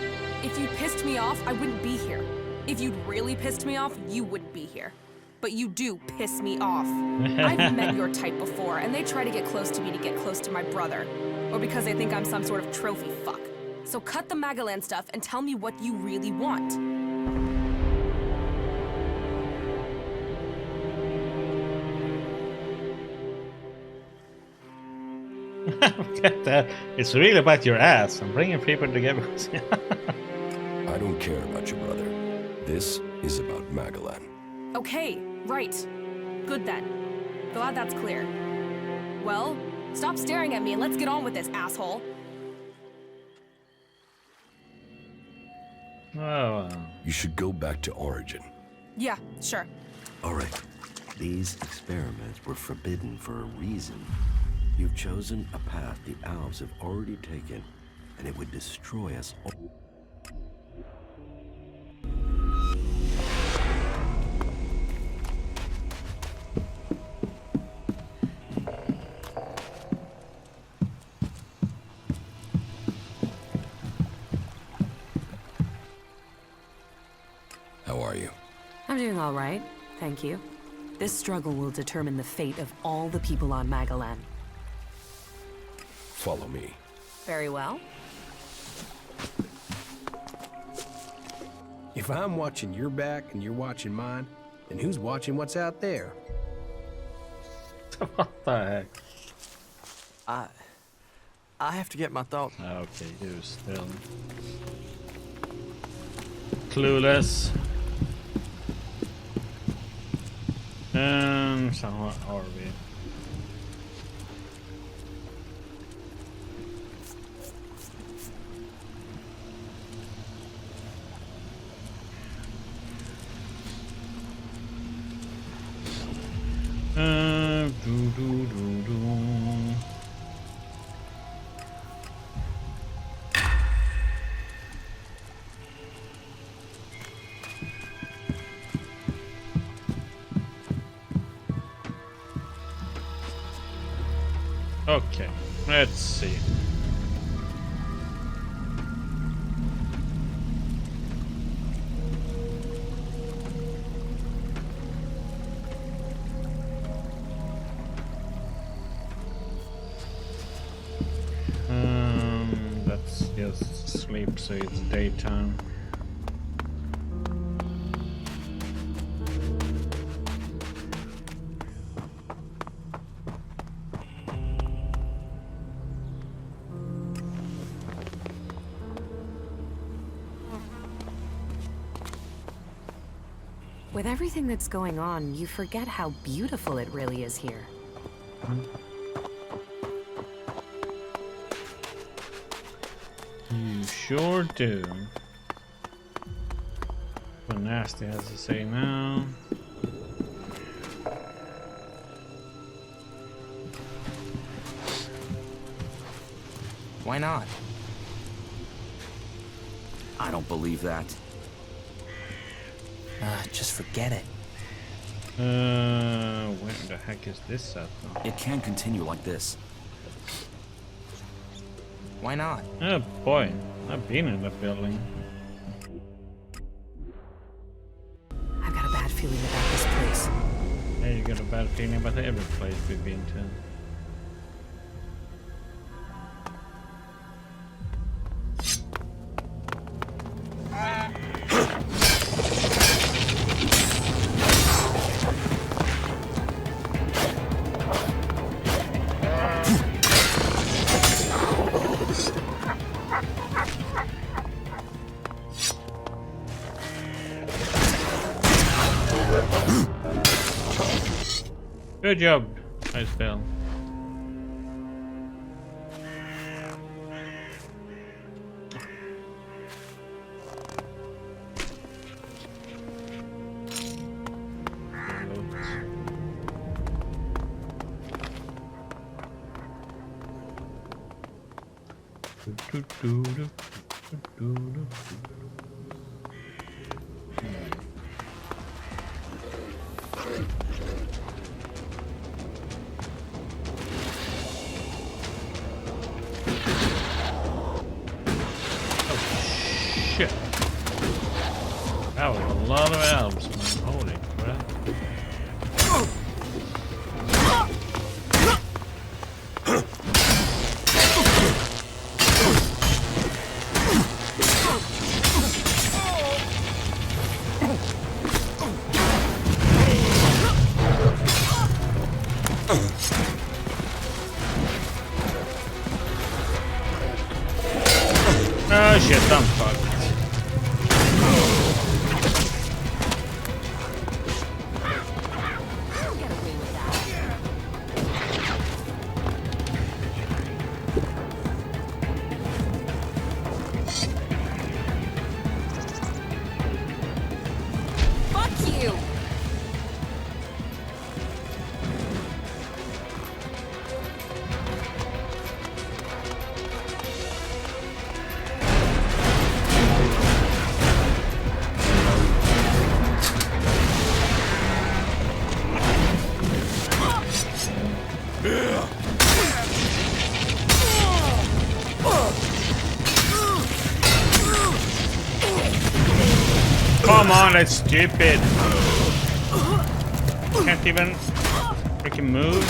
If you pissed me off, I wouldn't be here. If you'd really pissed me off, you wouldn't be here. But you do piss me off. I've met your type before, and they try to get close to me to get close to my brother. Or because they think I'm some sort of trophy fuck. So cut the Magellan stuff and tell me what you really want. Get that. It's really about your ass. I'm bringing people together. I don't care about your brother. This is about Magellan. Okay, right. Good then. Glad that's clear. Well, stop staring at me and let's get on with this, asshole. Oh. You should go back to Origin. Yeah, sure. All right. These experiments were forbidden for a reason. You've chosen a path the Alves have already taken, and it would destroy us all. I'm doing all right, thank you. This struggle will determine the fate of all the people on Magalan. Follow me. Very well. If I'm watching your back and you're watching mine, then who's watching what's out there? What the heck? I have to get my thought. Okay, you still clueless. So what are we? Okay, let's see. Let's just sleep so it's daytime. With everything that's going on, you forget how beautiful it really is here. You sure do. What Nasty has to say now. Why not? I don't believe that. Just forget it. Where the heck is this at though? It can't continue like this. Why not? Oh boy, I've been in the building. I've got a bad feeling about this place. Yeah, you got a bad feeling about every place we've been to. Good job, nice spell. Shit. That was a lot of elves, man. Holy crap. Oh shit, I'm fucked. Fuck you! Come on, that's stupid. can't even freaking move.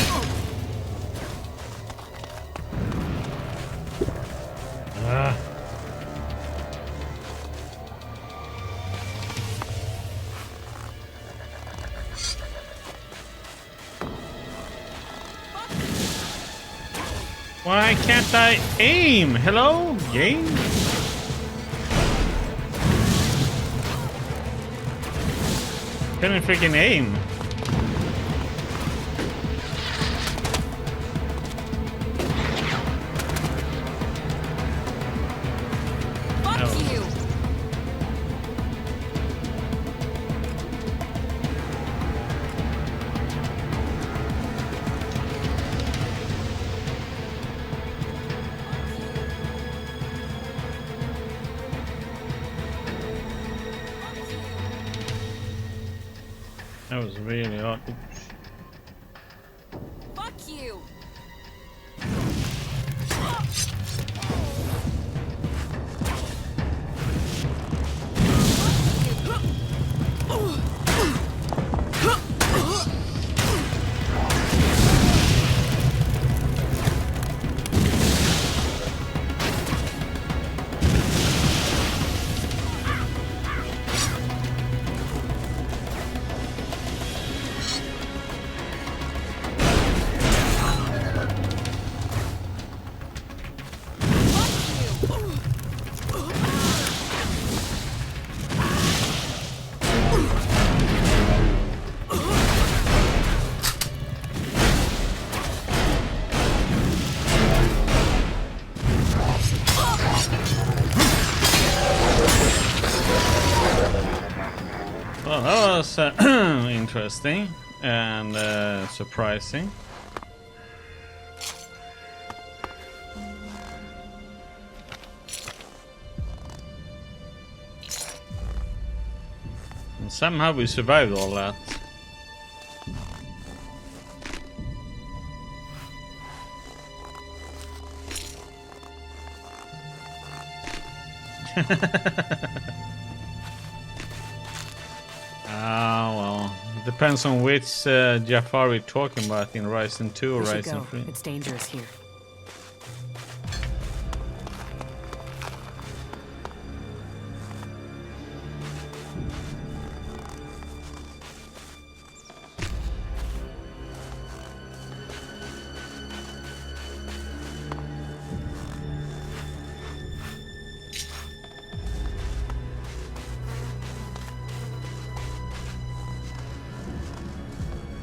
Why can't I aim? Hello, game? Couldn't freaking aim. Fuck you! That was really odd. Fuck you! Well, that was interesting and surprising. And somehow we survived all that. Well, depends on which Jafar we're talking about in Ryzen 2 or We should Ryzen go. 3. It's dangerous here.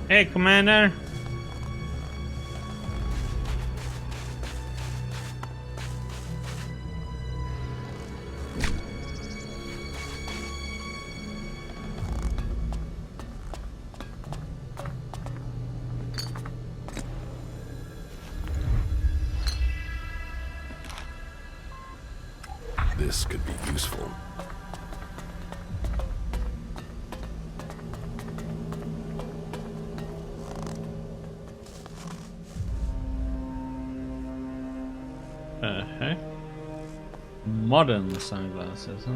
Hey, Commander. This could be useful. Heck? Modern sunglasses, huh?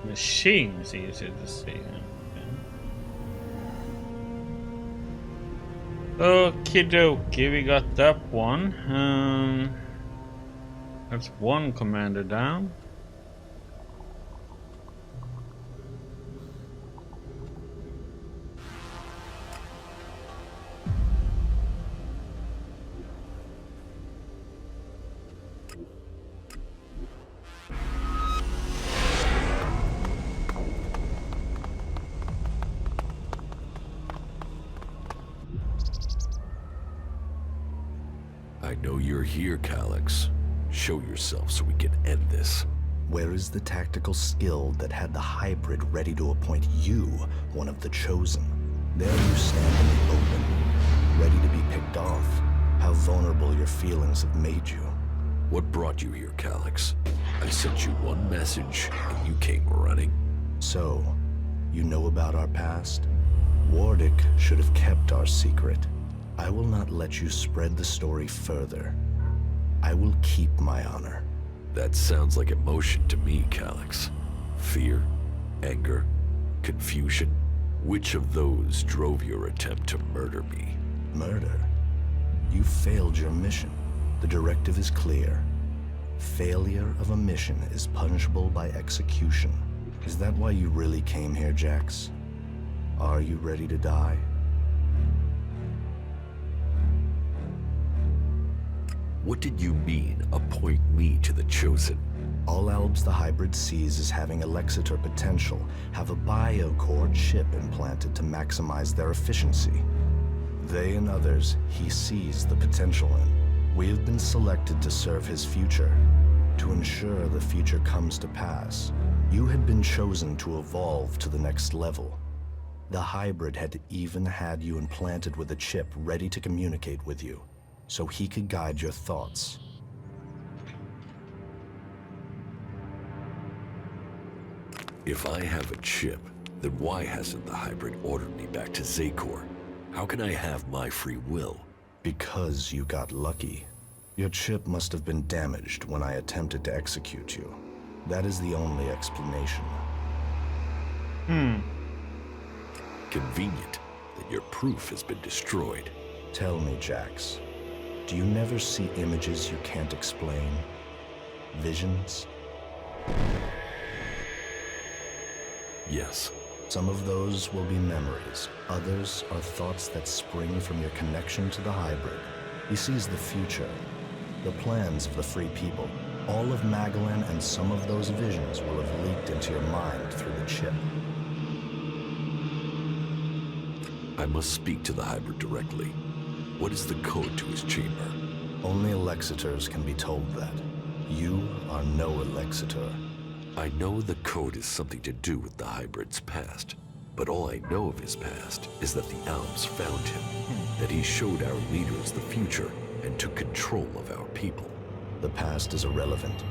Machine is easier to see. Okie dokie, we got that one. That's one commander down. I know you're here, Kallax. Show yourself so we can end this. Where is the tactical skill that had the hybrid ready to appoint you one of the chosen? There you stand in the open, ready to be picked off. How vulnerable your feelings have made you. What brought you here, Kallax? I sent you one message, and you came running. So, You know about our past? Wardick should have kept our secret. I will not let you spread the story further. I will keep my honor. That sounds like emotion to me, Kallax. Fear, anger, confusion. Which of those drove your attempt to murder me? Murder? You failed your mission. The directive is clear. Failure of a mission is punishable by execution. Is that why you really came here, Jax? Are you ready to die? What did you mean, appoint me to the Chosen? All Albs the hybrid sees as having Elexetor potential have a biocore chip implanted to maximize their efficiency. They and others he sees the potential in. We have been selected to serve his future. To ensure the future comes to pass, you had been chosen to evolve to the next level. The hybrid had even had you implanted with a chip ready to communicate with you, so he could guide your thoughts. If I have a chip, then why hasn't the hybrid ordered me back to Xacor? How can I have my free will? Because you got lucky. Your chip must have been damaged when I attempted to execute you. That is the only explanation. Convenient that your proof has been destroyed. Tell me, Jax, do you never see images you can't explain? Visions? Yes. Some of those will be memories. Others are thoughts that spring from your connection to the hybrid. He sees the future, the plans of the free people. All of Magalan and some of those visions will have leaked into your mind through the chip. I must speak to the hybrid directly. What is the code to his chamber? Only Elexetors can be told that. You are no Elexetor. I know the code is something to do with the hybrid's past, but all I know of his past is that the Alps found him, that he showed our leaders the future and took control of our people. The past is irrelevant.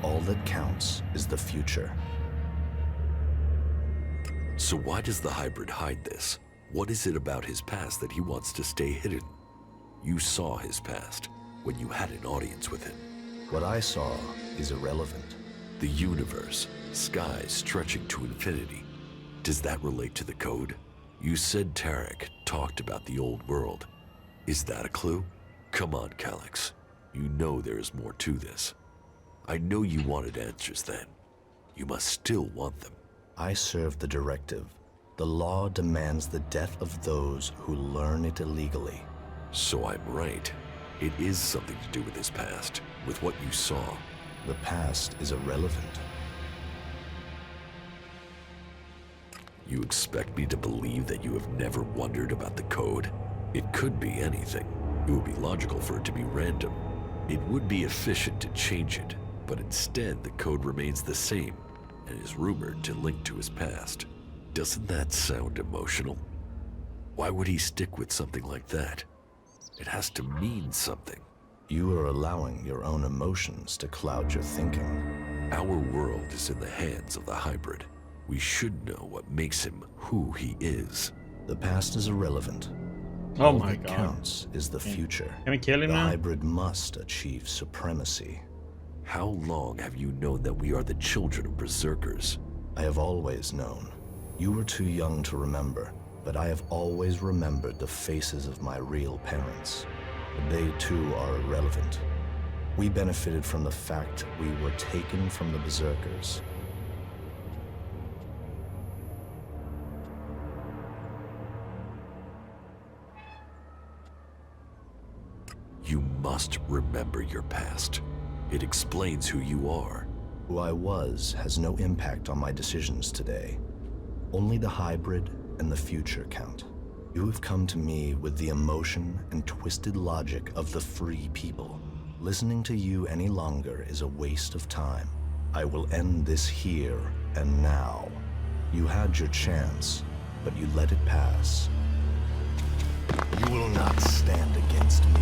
All that counts is the future. So why does the hybrid hide this? What is it about his past that he wants to stay hidden? You saw his past when you had an audience with him. What I saw is irrelevant. The universe, skies stretching to infinity. Does that relate to the code? You said Tarek talked about the old world. Is that a clue? Come on, Kallax. You know there is more to this. I know you wanted answers then. You must still want them. I serve the directive. The law demands the death of those who learn it illegally. So I'm right. It is something to do with his past, with what you saw. The past is irrelevant. You expect me to believe that you have never wondered about the code? It could be anything. It would be logical for it to be random. It would be efficient to change it, but instead the code remains the same and is rumored to link to his past. Doesn't that sound emotional? Why would he stick with something like that? It has to mean something. You are allowing your own emotions to cloud your thinking. Our world is in the hands of the hybrid. We should know what makes him who he is. The past is irrelevant. Oh All my that god. counts is the future. Can we kill him The now? hybrid must achieve supremacy. How long have you known that we are the children of berserkers? I have always known. You were too young to remember, but I have always remembered the faces of my real parents. They too are irrelevant. We benefited from the fact we were taken from the berserkers. You must remember your past. It explains who you are. Who I was has no impact on my decisions today. Only the hybrid and the future count. You have come to me with the emotion and twisted logic of the free people. Listening to you any longer is a waste of time. I will end this here and now. You had your chance, but you let it pass. You will not stand against me.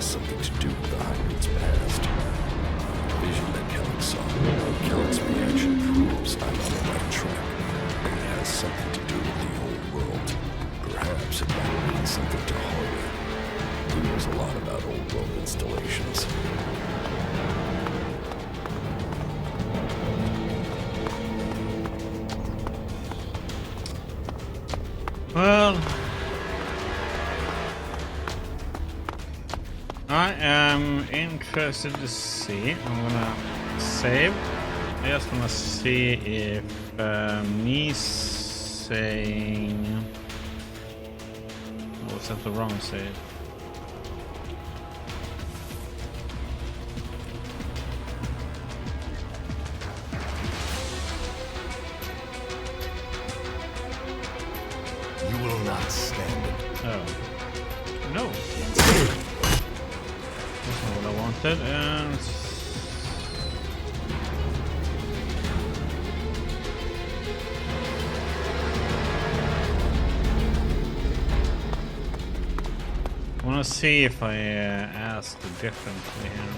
something to do with the hybrid's past. The vision that Kallax saw, Kallax's reaction proves I'm on the right track. And it has something to do with the old world. Perhaps it might mean something to Harvey. He knows a lot about old world installations. Well, I am interested to see. I'm gonna save. I just wanna see if me saying, oh, was that the wrong save? You will not stand it. Oh. No. That's not what I wanted. And I want to see if I asked differently here.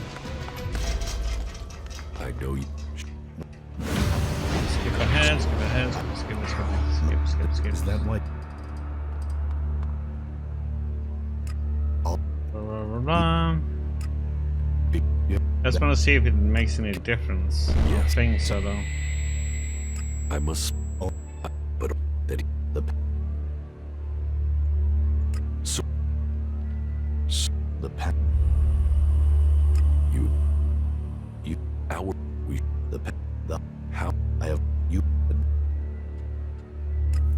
I know you. Skip ahead, skip ahead, skip. Is that what? I just want to see if it makes any difference. I don't think so, though. I must. But that the pen. You our we the how I have you.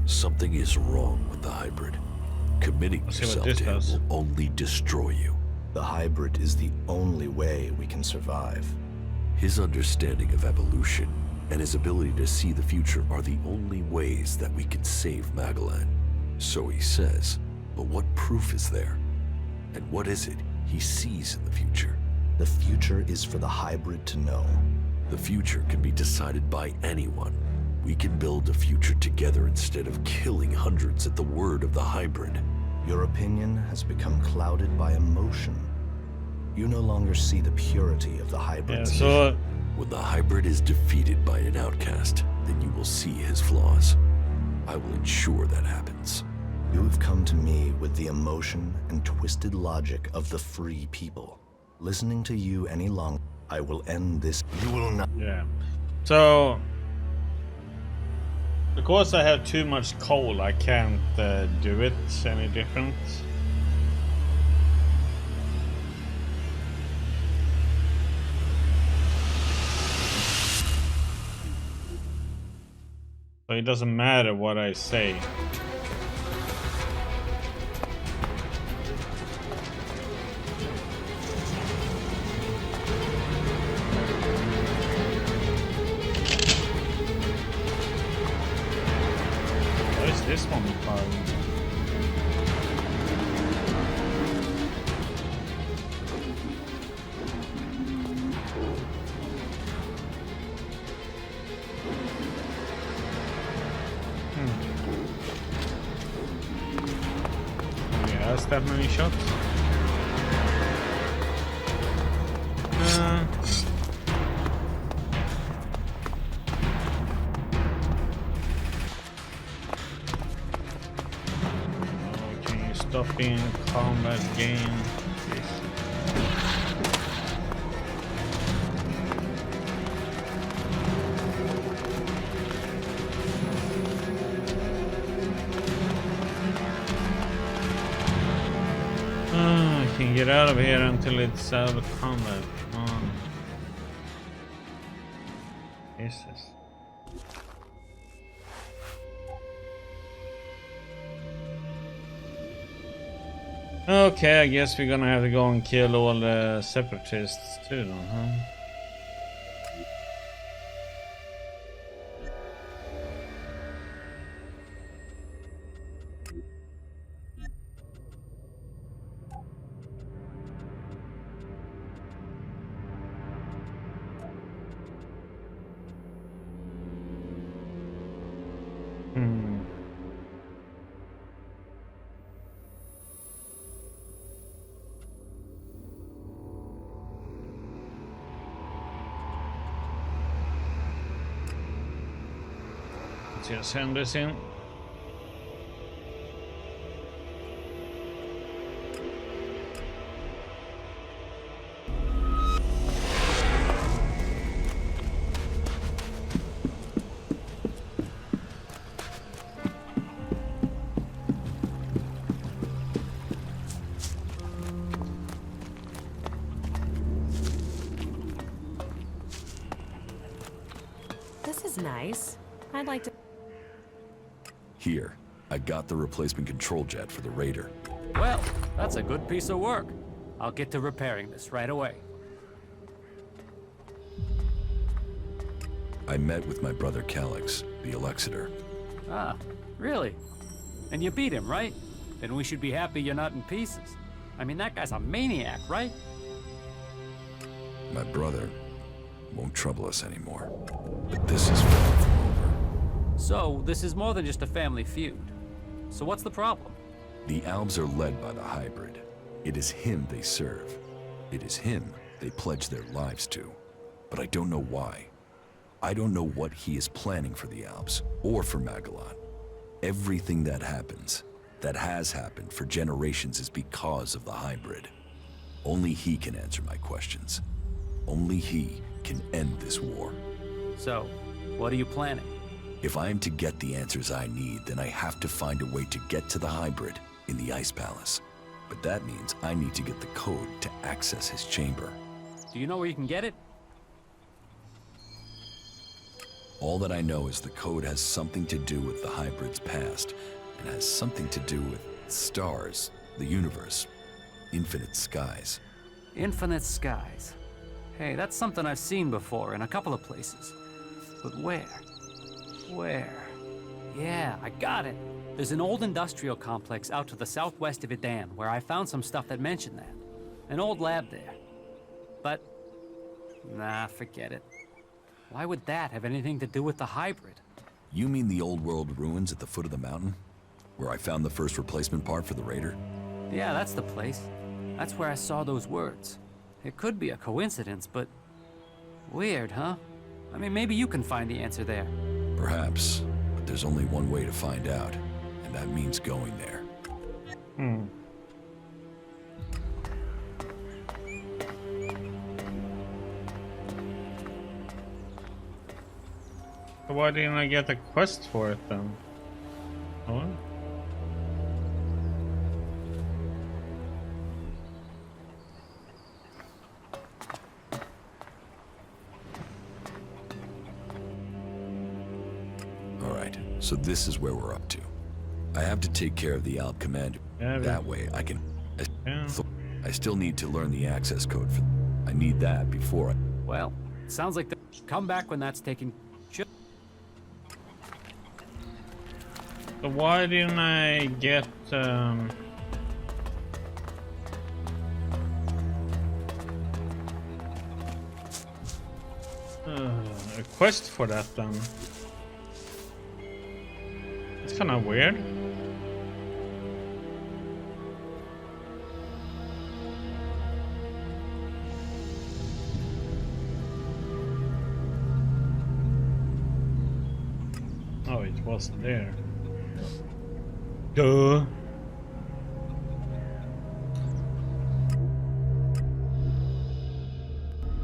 Something is wrong with the hybrid. Committing yourself to him will only destroy you. The hybrid is the only way we can survive. His understanding of evolution and his ability to see the future are the only ways that we can save Magellan. So he says, but what proof is there? And what is it he sees in the future? The future is for the hybrid to know. The future can be decided by anyone. We can build a future together instead of killing hundreds at the word of the hybrid. Your opinion has become clouded by emotion. You no longer see the purity of the hybrid's vision. When the hybrid is defeated by an outcast, then you will see his flaws. I will ensure that happens. You have come to me with the emotion and twisted logic of the free people. Listening to you any longer, I will end this. You will not. Yeah. So, because I have too much coal, I can't do it any different. So it doesn't matter what I say. What is this one called? Yes, that many shots. Can you stop being a combat game? I can get out of here until it's out of combat. Come on. Jesus. Okay, I guess we're gonna have to go and kill all the separatists too, then, huh? Let's just send this in. This is nice. I'd like to... Here, I got the replacement control jet for the Raider. Well, that's a good piece of work. I'll get to repairing this right away. I met with my brother Kallax, the Elexetor. Ah, really? And you beat him, right? Then we should be happy you're not in pieces. I mean, that guy's a maniac, right? My brother won't trouble us anymore. But this is far from over. So, this is more than just a family feud. So what's the problem? The Albs are led by the hybrid. It is him they serve. It is him they pledge their lives to. But I don't know why. I don't know what he is planning for the Albs, or for Magalot. Everything that happens, that has happened for generations, is because of the hybrid. Only he can answer my questions. Only he can end this war. So, what are you planning? If I am to get the answers I need, then I have to find a way to get to the hybrid in the Ice Palace. But that means I need to get the code to access his chamber. Do you know where you can get it? All that I know is the code has something to do with the hybrid's past, and has something to do with stars, the universe, infinite skies. Infinite skies. Hey, that's something I've seen before in a couple of places. But where? Where? Yeah, I got it. There's an old industrial complex out to the southwest of Idan where I found some stuff that mentioned that. An old lab there. But, nah, forget it. Why would that have anything to do with the hybrid? You mean the old world ruins at the foot of the mountain? Where I found the first replacement part for the Raider? Yeah, that's the place. That's where I saw those words. It could be a coincidence, but... weird, huh? I mean, maybe you can find the answer there. Perhaps, but there's only one way to find out, and that means going there. Why didn't I get a quest for it then? Oh? Alright, so this is where we're up to. I have to take care of the Alb commander. Yeah, that way I can... Yeah. I still need to learn the access code for... I need that before I... Well, sounds like come back when that's taken... So why didn't I get a quest for that then? It's kind of weird. Oh, it wasn't there. Duh.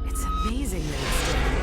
It's amazing that it's still here.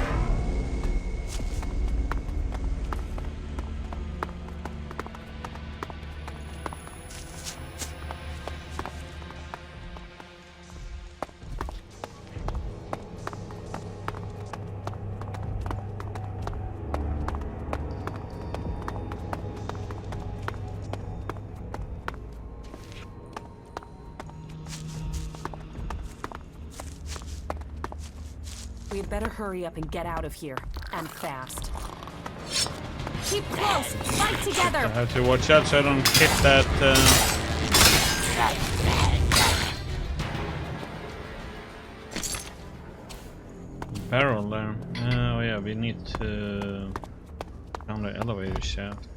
We'd better hurry up and get out of here. And fast. Keep close! Fight together! I have to watch out so I don't hit that barrel there. Oh yeah, we need to down the elevator shaft.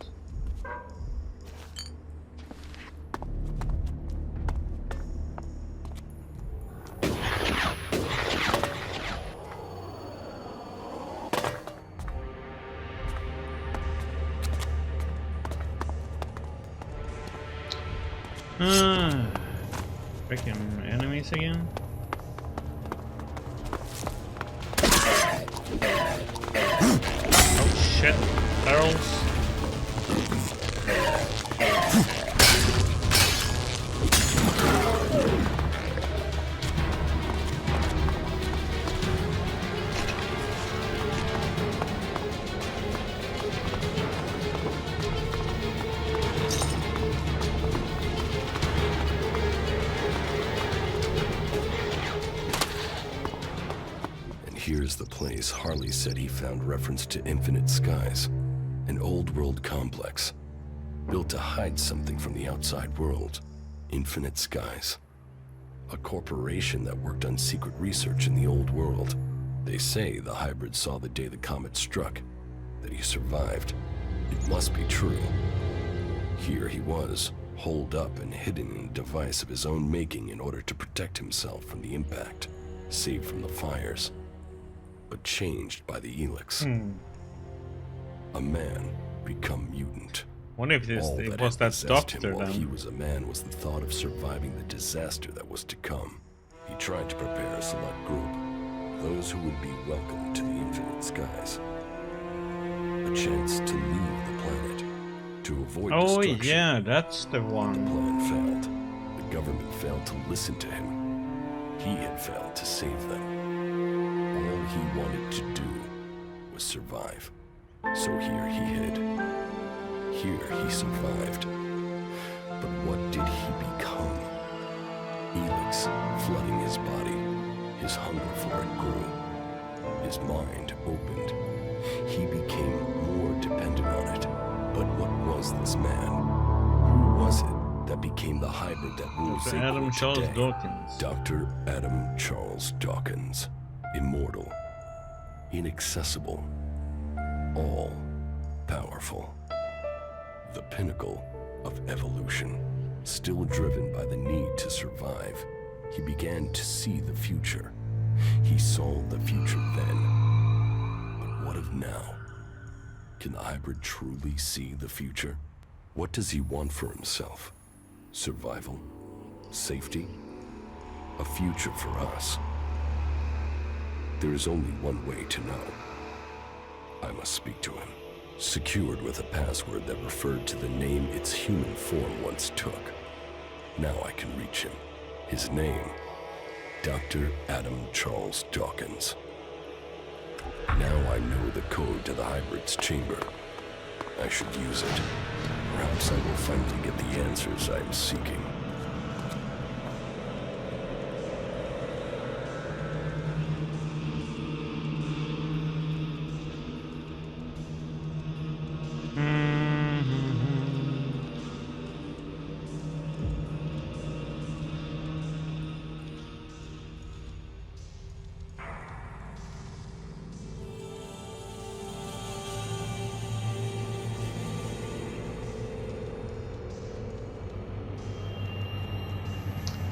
Freaking enemies again. Oh shit, barrels. Here's the place Harley said he found reference to Infinite Skies, an old world complex, built to hide something from the outside world. Infinite Skies, a corporation that worked on secret research in the old world. They say the hybrid saw the day the comet struck, that he survived. It must be true. Here he was, holed up and hidden in a device of his own making in order to protect himself from the impact, saved from the fires, but changed by the ELEX. A man become mutant. Wonder if this All was that doctor him while then. he was a man was the thought of surviving the disaster that was to come. He tried to prepare a select group, those who would be welcome to the Infinite Skies. A chance to leave the planet, to avoid destruction. Yeah, that's the one. The plan failed. The government failed to listen to him. He had failed to save them. All he wanted to do was survive. So here he hid. Here he survived. But what did he become? ELEX flooding his body. His hunger for it grew. His mind opened. He became more dependent on it. But what was this man? Who was it that became the hybrid that rules Dr. Adam Charles today? Dawkins. Dr. Adam Charles Dawkins. Immortal. Inaccessible. All-powerful. The pinnacle of evolution. Still driven by the need to survive, he began to see the future. He saw the future then. But what of now? Can the hybrid truly see the future? What does he want for himself? Survival? Safety? A future for us? There is only one way to know. I must speak to him. Secured with a password that referred to the name its human form once took. Now I can reach him. His name, Dr. Adam Charles Dawkins. Now I know the code to the hybrid's chamber. I should use it. Perhaps I will finally get the answers I am seeking.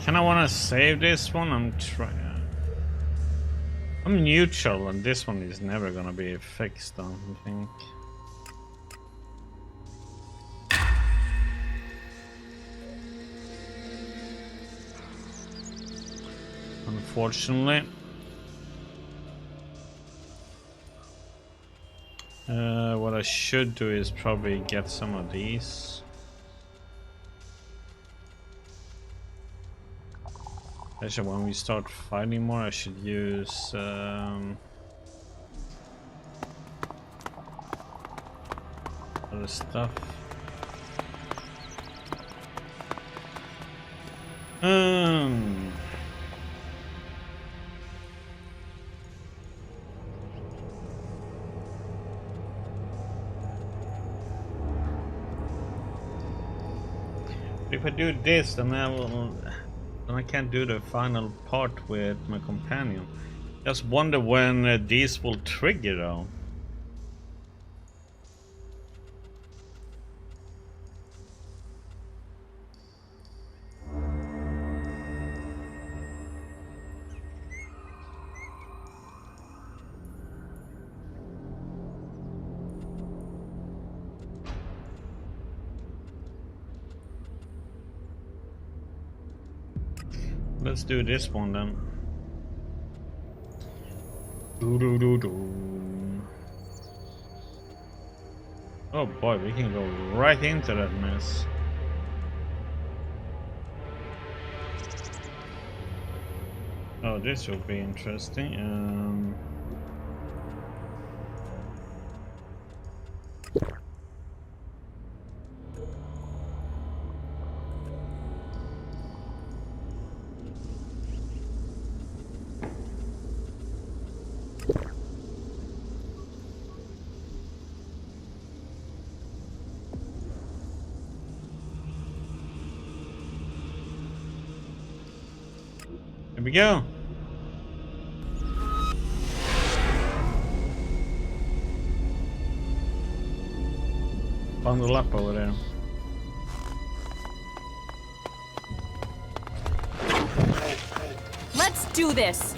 Can I want to save this one? I'm trying. I'm neutral, and this one is never gonna be fixed, I don't think. Unfortunately. What I should do is probably get some of these. Actually, when we start fighting more, I should use other stuff. If I do this, then I can't do the final part with my companion. Just wonder when these will trigger though. let's do this one then. Doo-doo-doo-doo. Oh boy, we can go right into that mess. Oh, this will be interesting. Here we go. Bundle up over there. Let's do this.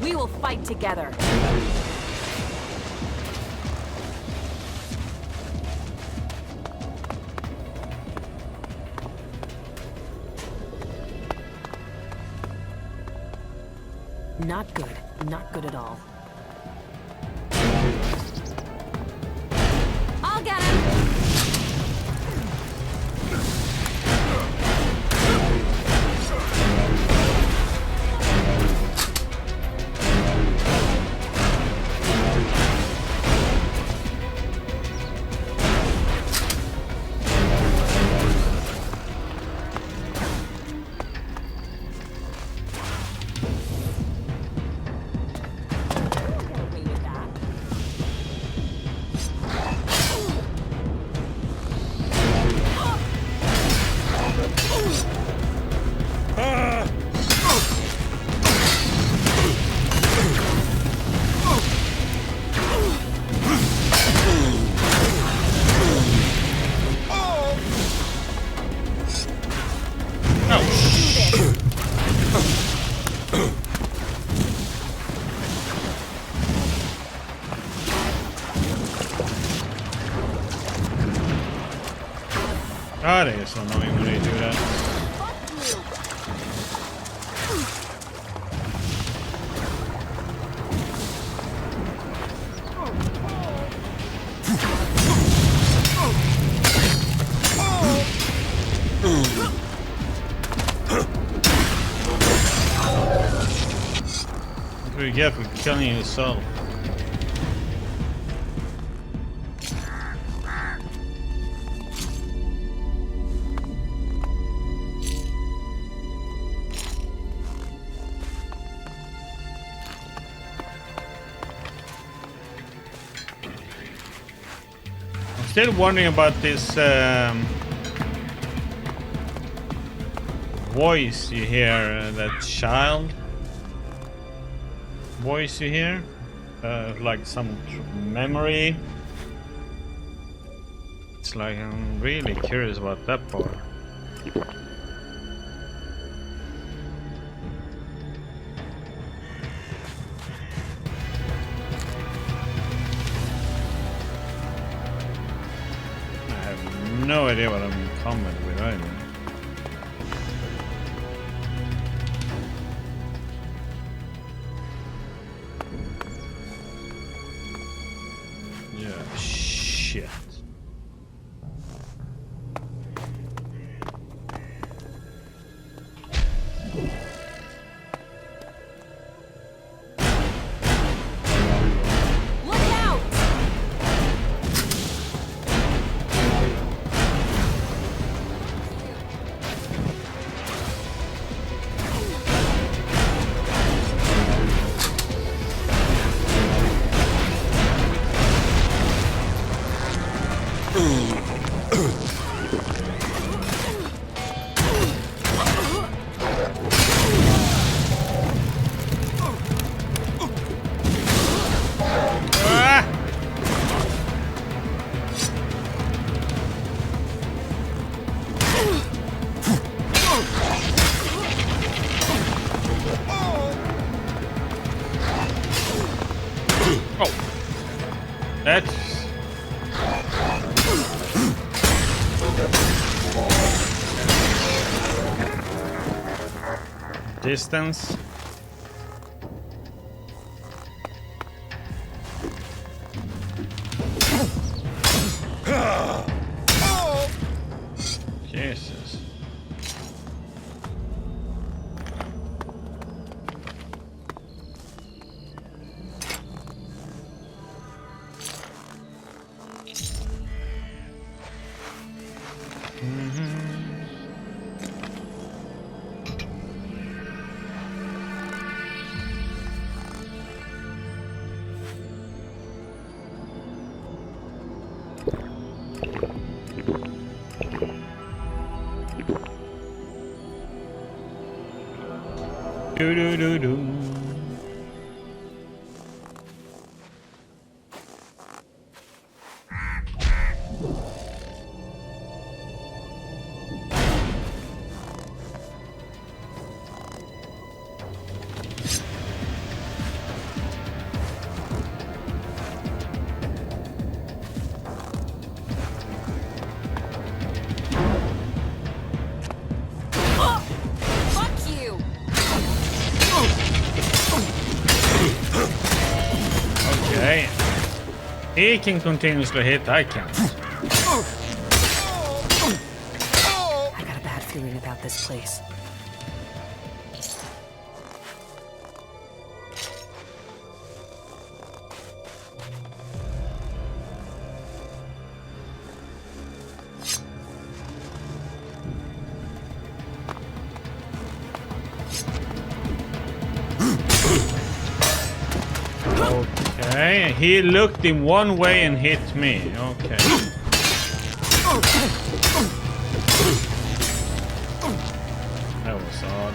We will fight together. Not good. Not good at all. I'll get him. God, it is so annoying when they do that. What do you get for killing yourself? Still wondering about this voice you hear, that child voice you hear, like some memory. It's like I'm really curious about that part. No idea what I'm in combat with either. Yeah, shit. That's distance. Jesus. Do do do do. He can continuously hit, I can't. I got a bad feeling about this place. Okay, he looked in one way and hit me. Okay. That was odd.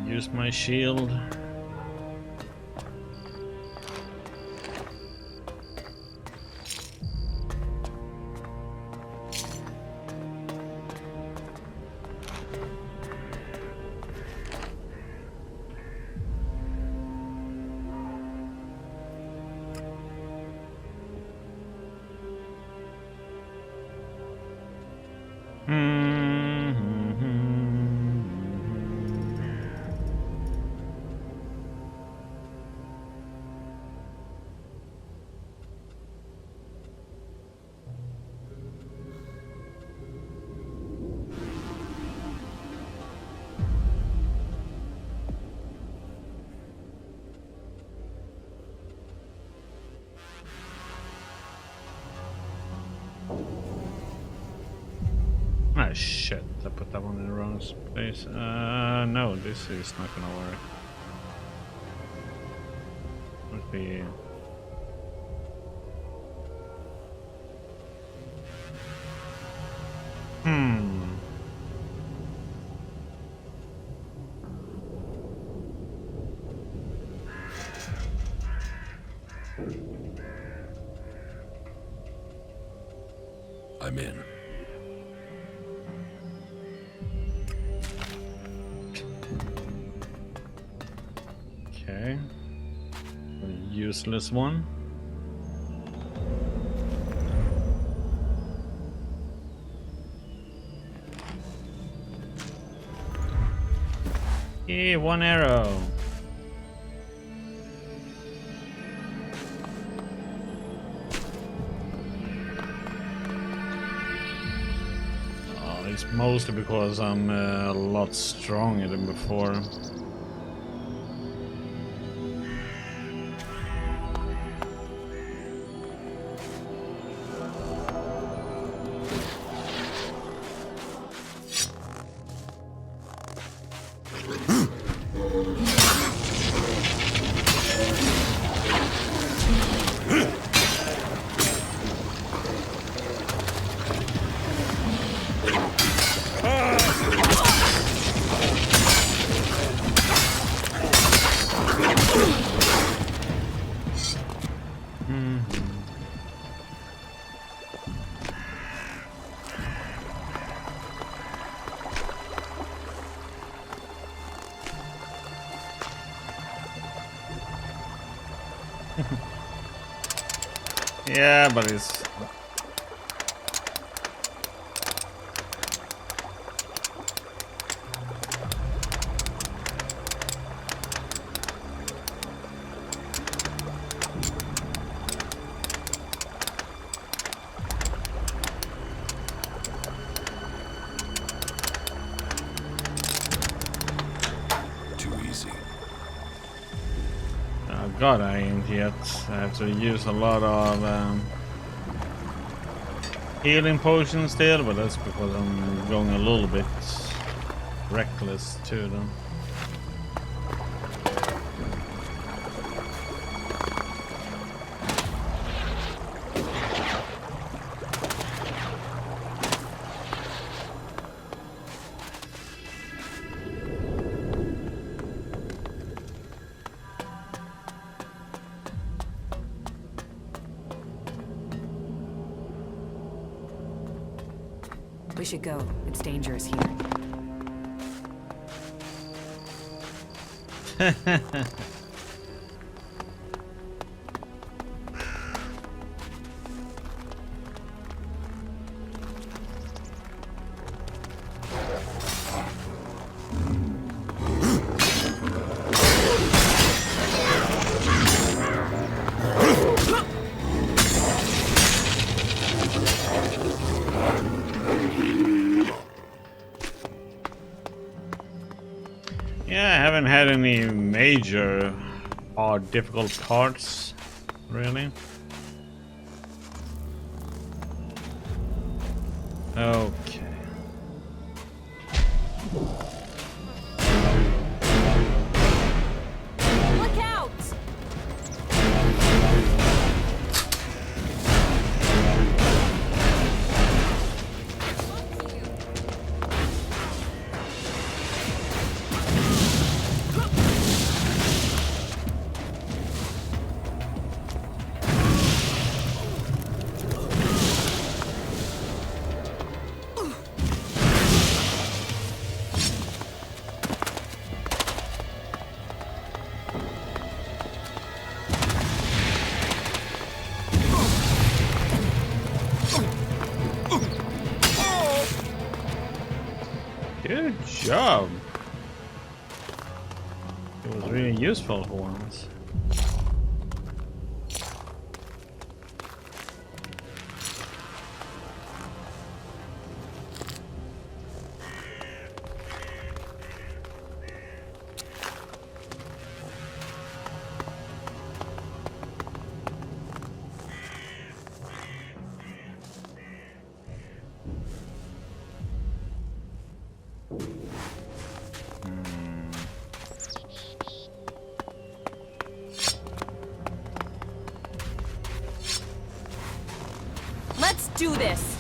Use my shield. Ah, shit, I put that one in the wrong place. No, this is not gonna work. Must be... I'm in. Okay. A useless one. Yeah, one arrow. It's mostly because I'm a lot stronger than before. Yeah, but it's... Too easy. Oh god, I ain't yet. I have to use a lot of healing potions still, but that's because I'm going a little bit reckless too then. We should go. It's dangerous here. Yeah, I haven't had any major or difficult parts, really. Okay. Look out! Good job. It was really useful for once. Let's do this!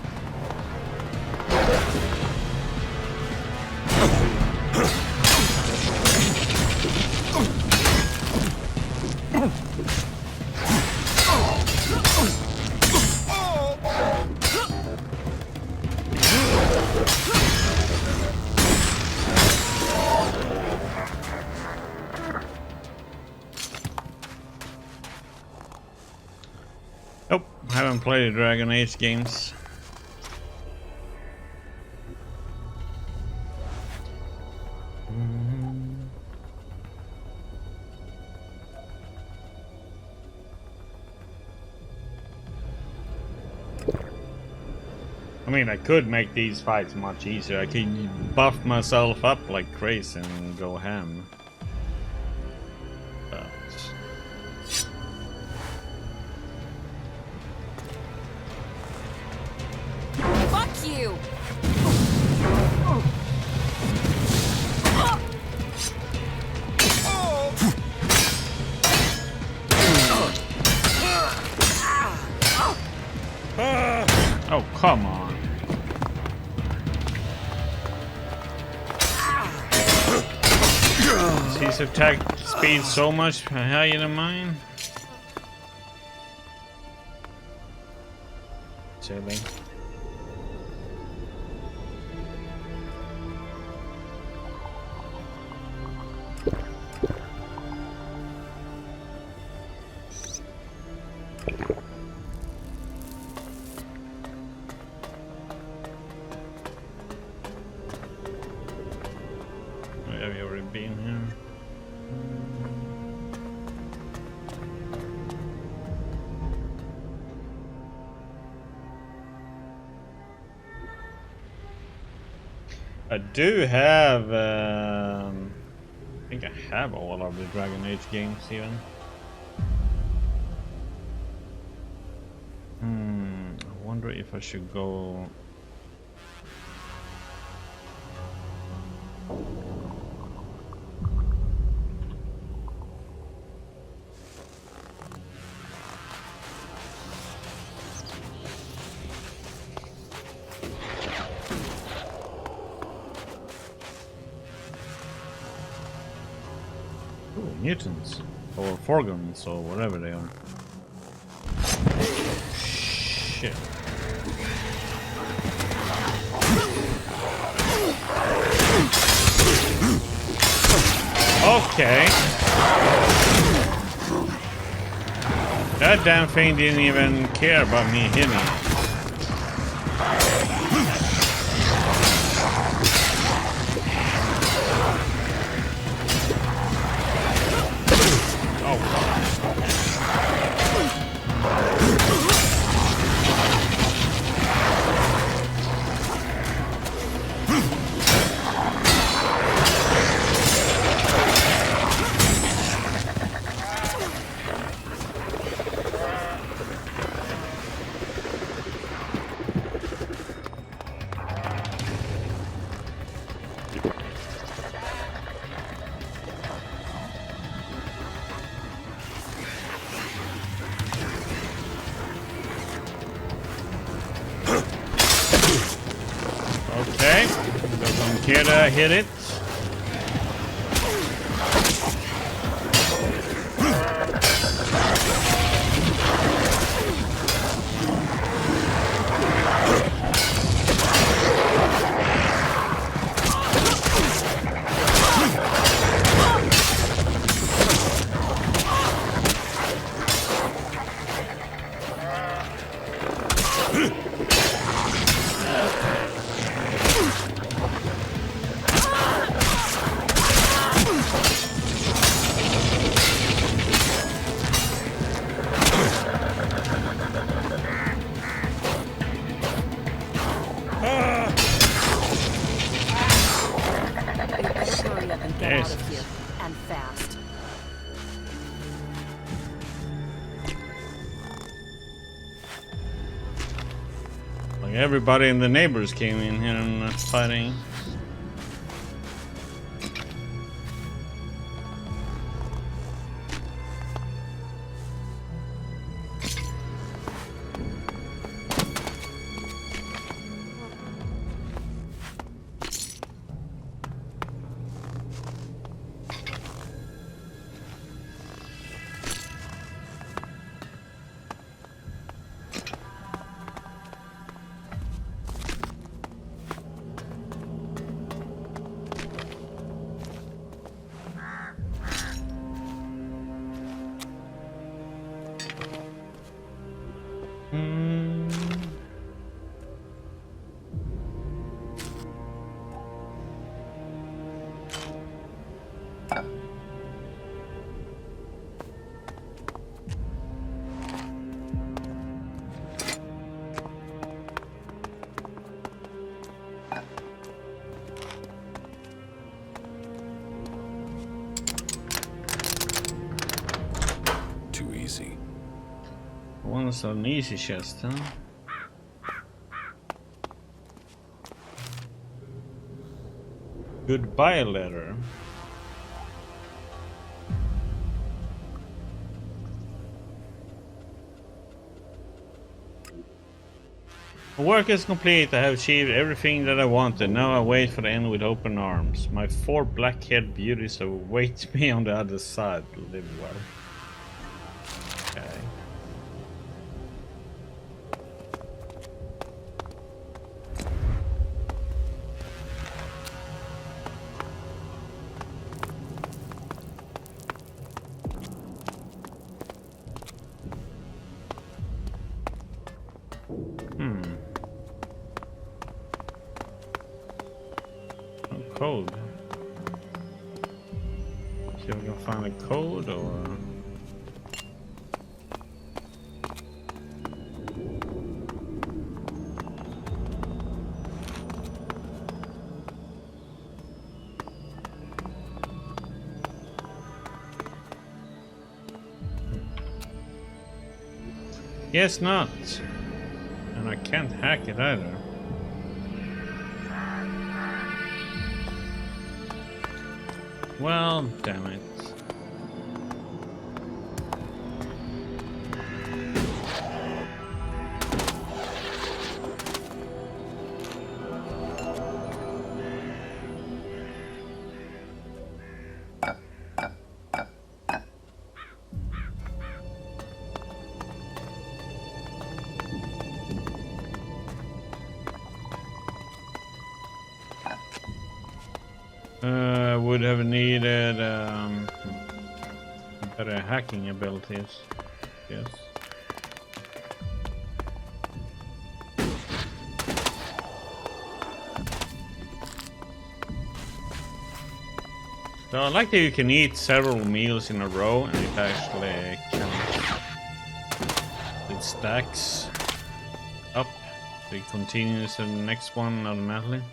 Nope, haven't played Dragon Age games. I mean, I could make these fights much easier. I could buff myself up like crazy and go ham. But... Fuck you! Oh, come on. His attack speed so much higher than mine. Silly. Have you already been here? I do have, I think I have all of the Dragon Age games even. I wonder if I should go... mutants or Forgons or whatever they are. Shit. Okay. That damn thing didn't even care about me hitting it. Okay, doesn't care to hit it. Everybody and the neighbors came in here and fighting. One's an easy chest, huh? Goodbye letter. My work is complete. I have achieved everything that I wanted. Now I wait for the end with open arms. My 4 black-haired beauties await me on the other side. Live well. Okay. Code. See if we can find a code or. Yes, not. And I can't hack it either. Well, damn it. Would have needed better hacking abilities. Yes. So I like that you can eat several meals in a row and it actually counts. It stacks up. So it continues to the next one automatically.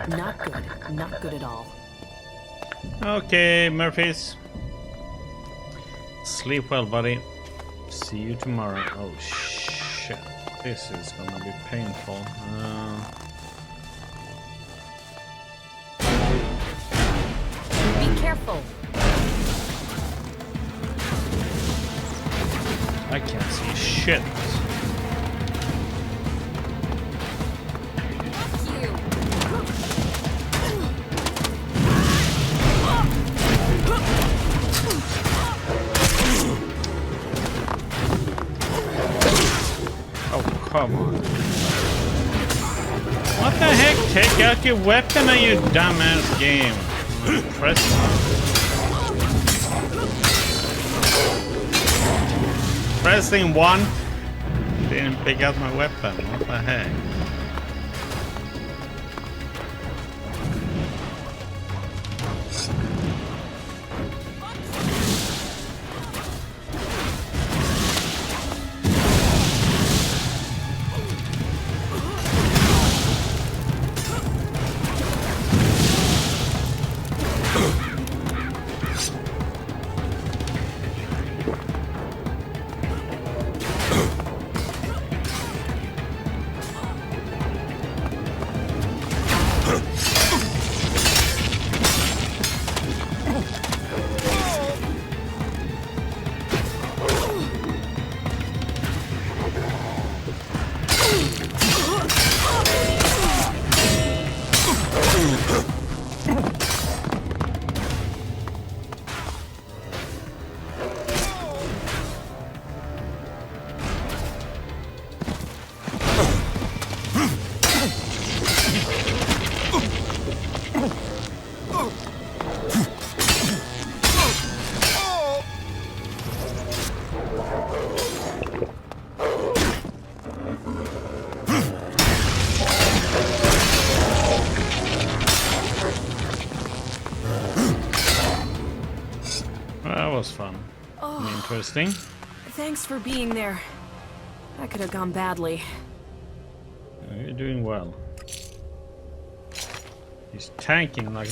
Not good. Not good at all. Okay, Murphys. Sleep well, buddy. See you tomorrow. Oh, shit. This is gonna be painful. Be careful. I can't see shit. Come on. What the heck? Take out your weapon, you dumbass game. Press pressing 1. Didn't pick up my weapon. What the heck? Interesting. Thanks for being there. That could have gone badly. You're doing well. He's tanking like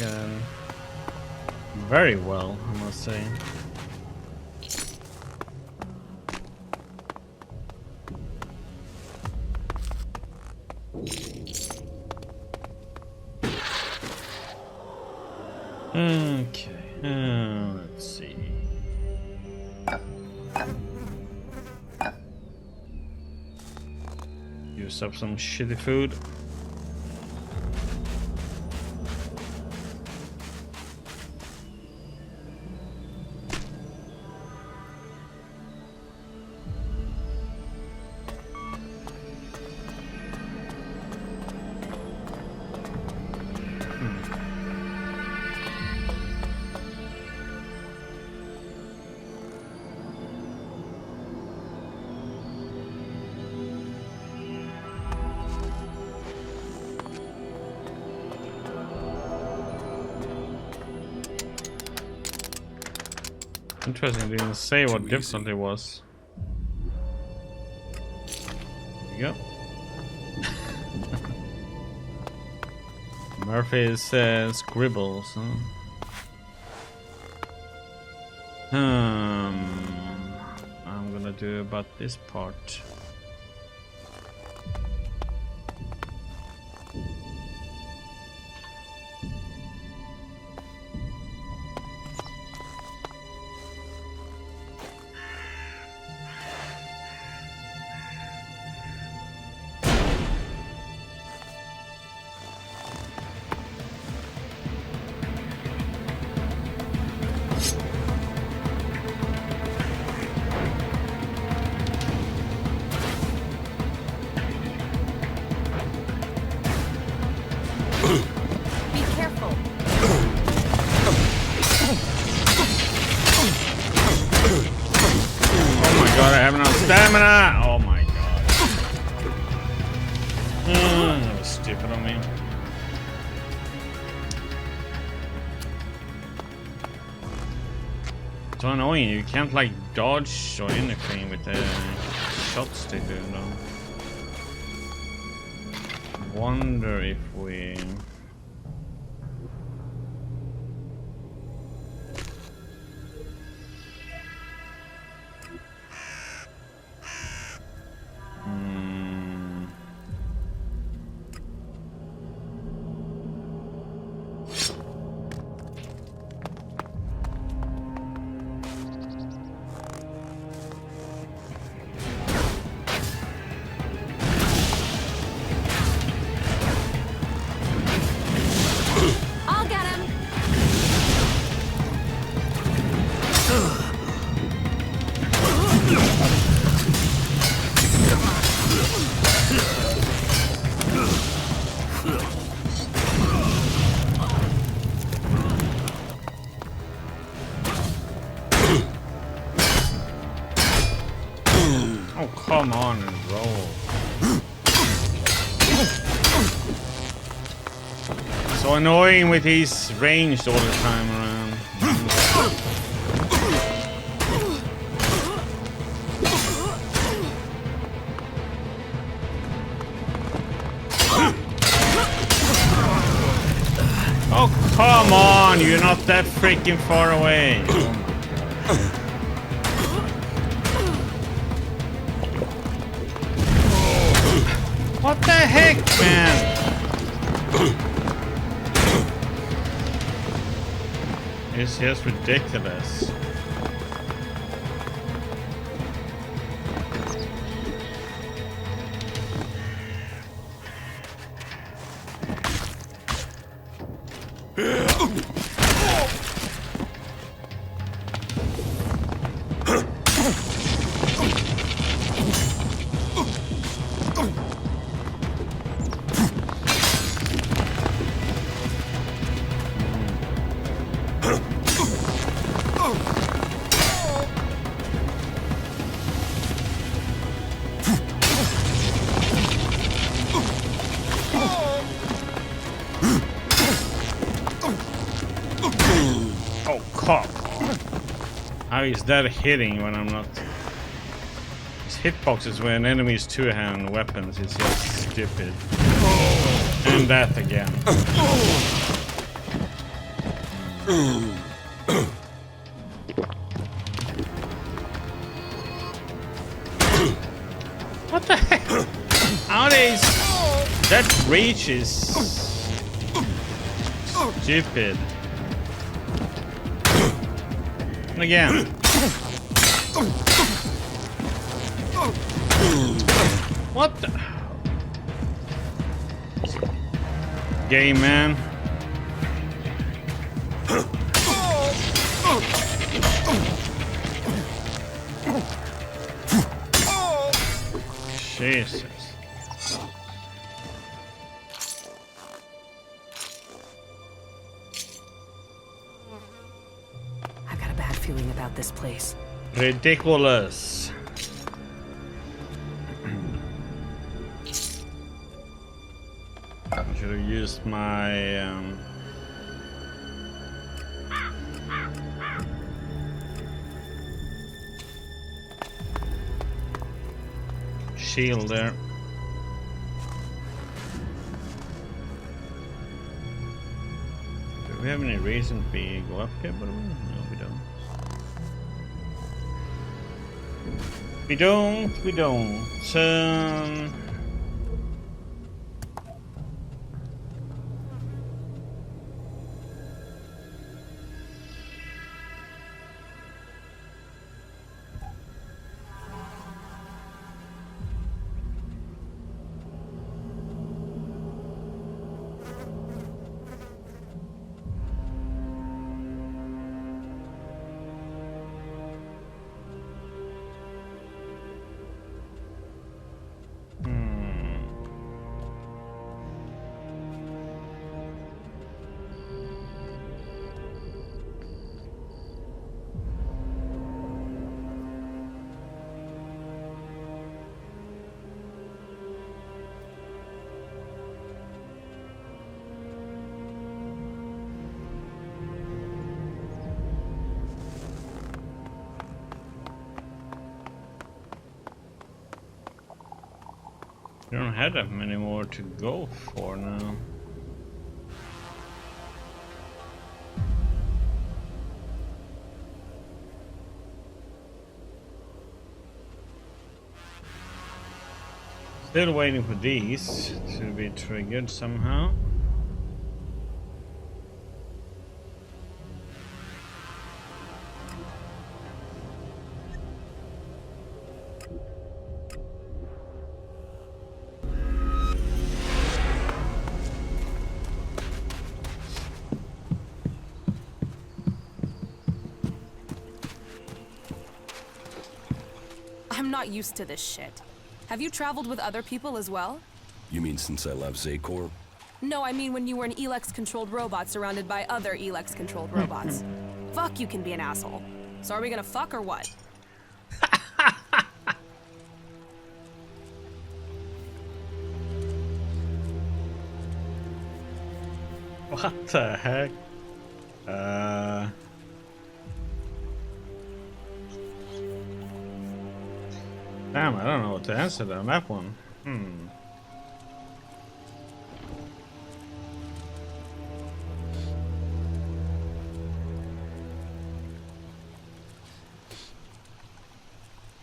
very well, I must say. Okay, let's see. Use up some shitty food. Interesting, they didn't say what different it was. There you go. Murphy's scribbles, huh? I'm gonna do about this part. Stamina! Oh my god. That was stupid on me. So annoying, you can't like dodge or anything with the shots they do though. Wonder if we... Come on and roll. So annoying with these ranged all the time around. Oh come on, you're not that freaking far away. What the heck, man? It's just ridiculous. How is that hitting when I'm not? His hitboxes when enemies two-hand weapons is just stupid. And that again. What the heck? How is that reach is stupid. And again. What the game, man. Jesus. I've got a bad feeling about this place. Ridiculous. I should have used my shield there. Do we have any reason to go up here? But no, we don't. We don't. We don't have that many more to go for now. Still waiting for these to be triggered somehow. I'm not used to this shit. Have you traveled with other people as well? You mean since I left Zakor? No, I mean when you were an ELEX-controlled robot surrounded by other ELEX-controlled robots. Fuck, you can be an asshole. So are we gonna fuck or what? What the heck? Damn, I don't know what to answer on that one.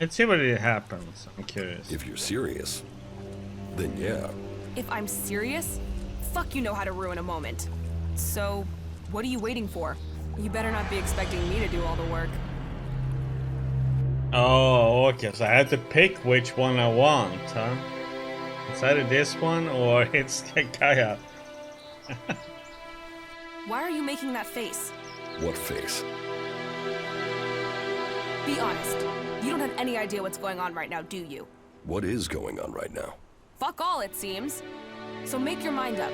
Let's see what it happens. I'm curious. If you're serious, then yeah. If I'm serious? Fuck, you know how to ruin a moment. So, what are you waiting for? You better not be expecting me to do all the work. Oh, okay, so I had to pick which one I want, huh? It's either this one or it's Kaja. Why are you making that face? What face? Be honest. You don't have any idea what's going on right now, do you? What is going on right now? Fuck all, it seems. So make your mind up.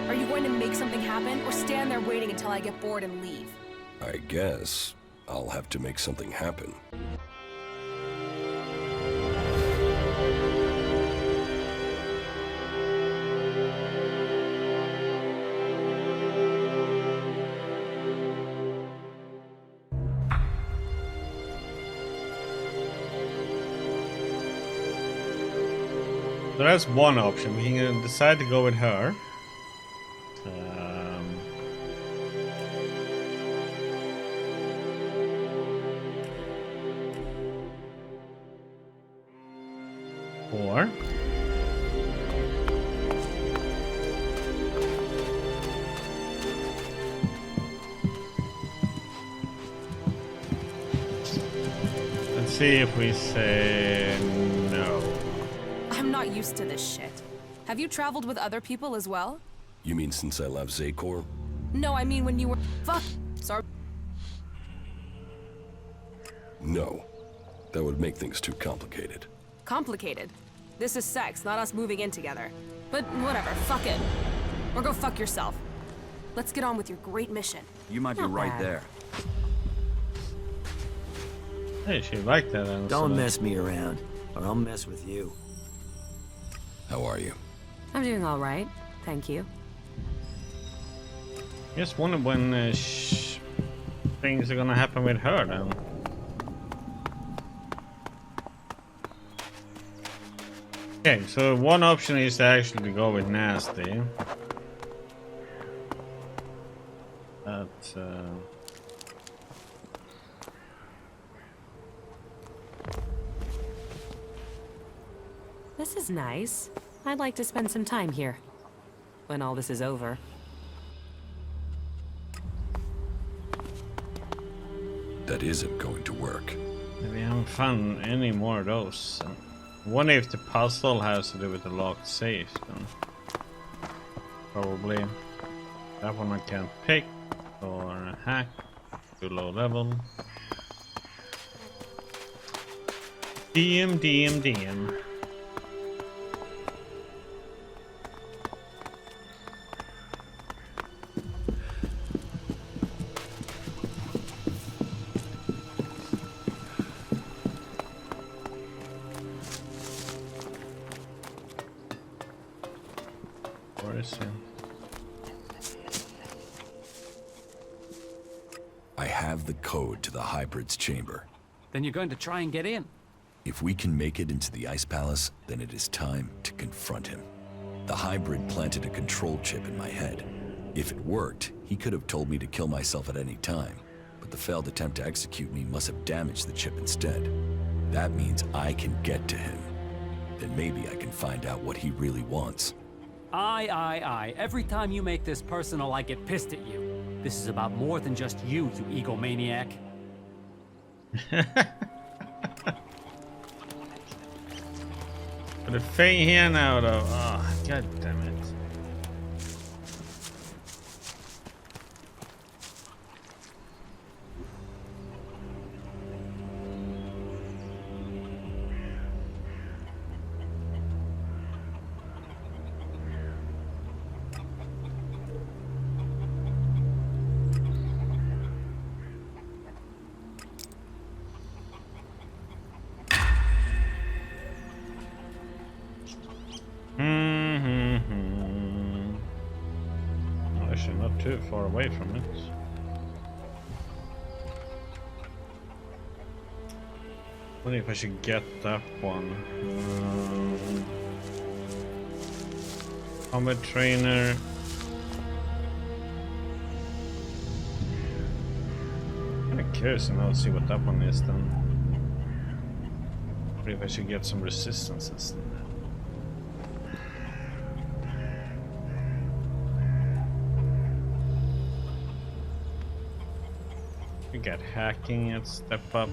Are you going to make something happen, or stand there waiting until I get bored and leave? I guess I'll have to make something happen. So that's one option. We can decide to go with her. Or let's see if we say no. I'm not used to this shit. Have you traveled with other people as well? You mean since I left Zakor? No, I mean when you were... Fuck! Sorry. No. That would make things too complicated. Complicated. This is sex, not us moving in together. But whatever, fuck it. Or go fuck yourself. Let's get on with your great mission. You might be right there. Hey, she liked that answer. Don't mess me around, or I'll mess with you. How are you? I'm doing all right, thank you. Just wonder when things are gonna happen with her then. Okay, so one option is to actually go with nasty. But This is nice. I'd like to spend some time here. When all this is over. That isn't going to work. we haven't found any more of those. Wonder if the puzzle has to do with the locked safe then. Probably. That one I can't pick. Or a hack. Too low level. DM. Where is he? I have the code to the hybrid's chamber. Then you're going to try and get in. If we can make it into the Ice Palace, then it is time to confront him. The hybrid planted a control chip in my head. If it worked, he could have told me to kill myself at any time, but the failed attempt to execute me must have damaged the chip instead. That means I can get to him. Then maybe I can find out what he really wants. Aye. Every time you make this personal, I get pissed at you. This is about more than just you egomaniac. But the thing here now though, oh, god damn it. Actually, not too far away from it. I wonder if I should get that one. Combat trainer. I'm curious to now see what that one is then. Or if I should get some resistances then. We got hacking at step up.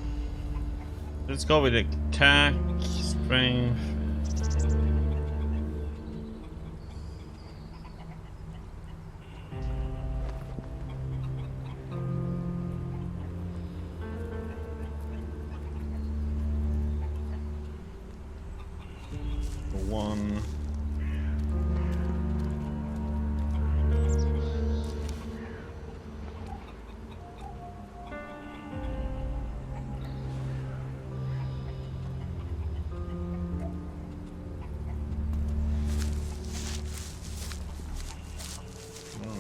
Let's go with attack, strength. One.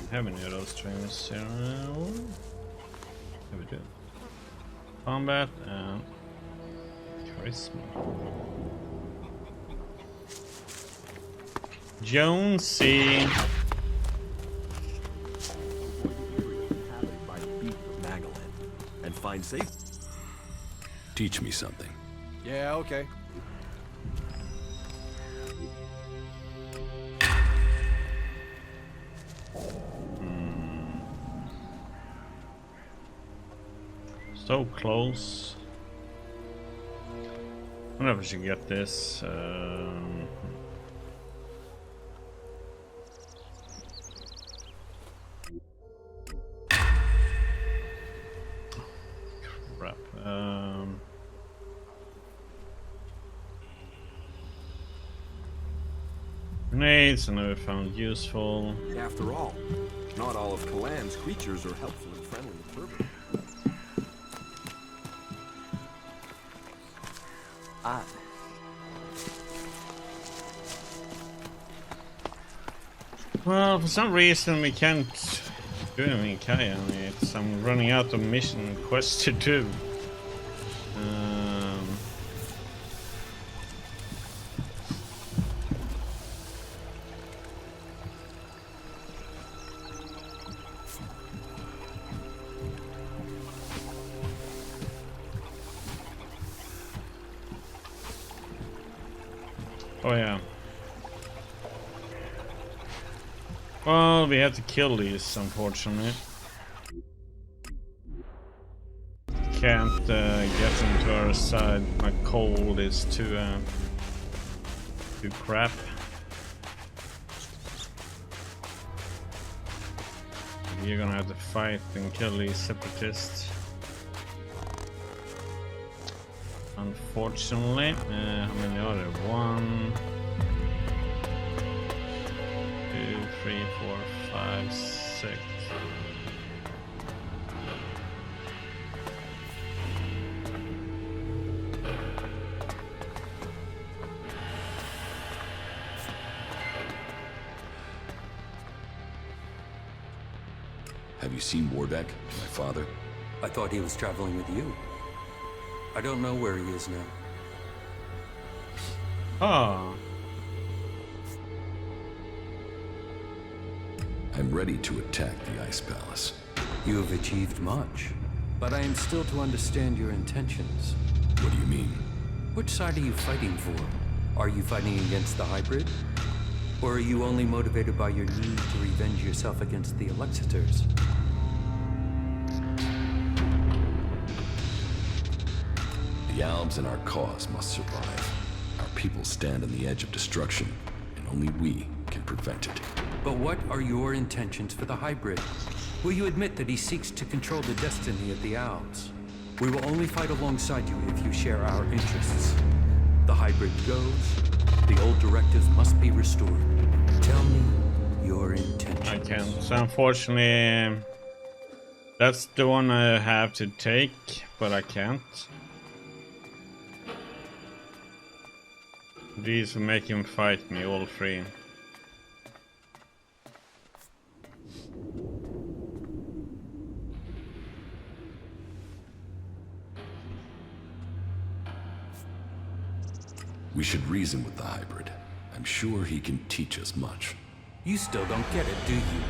How many of those trainers here? Here we do. Combat and charisma. Jonesy. And find safe. Teach me something. Yeah, okay. So close. I wonder if we should get this. Crap. Grenades, I never found useful. After all, not all of Kallan's creatures are helpful and friendly and fervent. Well, for some reason we can't do anything in Kaja. I'm running out of mission quests to do. Oh yeah. Well, we have to kill these, unfortunately. Can't get them to our side. My cold is too crap. You're gonna have to fight and kill these separatists. Unfortunately, how many are there? 1, 2, 3, 4, 5, 6. Have you seen Warbeck, my father? I thought he was traveling with you. I don't know where he is now. Ah. I'm ready to attack the Ice Palace. You have achieved much, but I am still to understand your intentions. What do you mean? Which side are you fighting for? Are you fighting against the hybrid? Or are you only motivated by your need to revenge yourself against the Elexetors? The Albs and our cause must survive. Our people stand on the edge of destruction, and only we can prevent it. But what are your intentions for the hybrid? Will you admit that he seeks to control the destiny of the Albs? We will only fight alongside you if you share our interests. The hybrid goes, the old directives must be restored. Tell me your intentions. I can't. So unfortunately, that's the one I have to take, but I can't. These will make him fight me, all three. We should reason with the hybrid. I'm sure he can teach us much. You still don't get it, do you?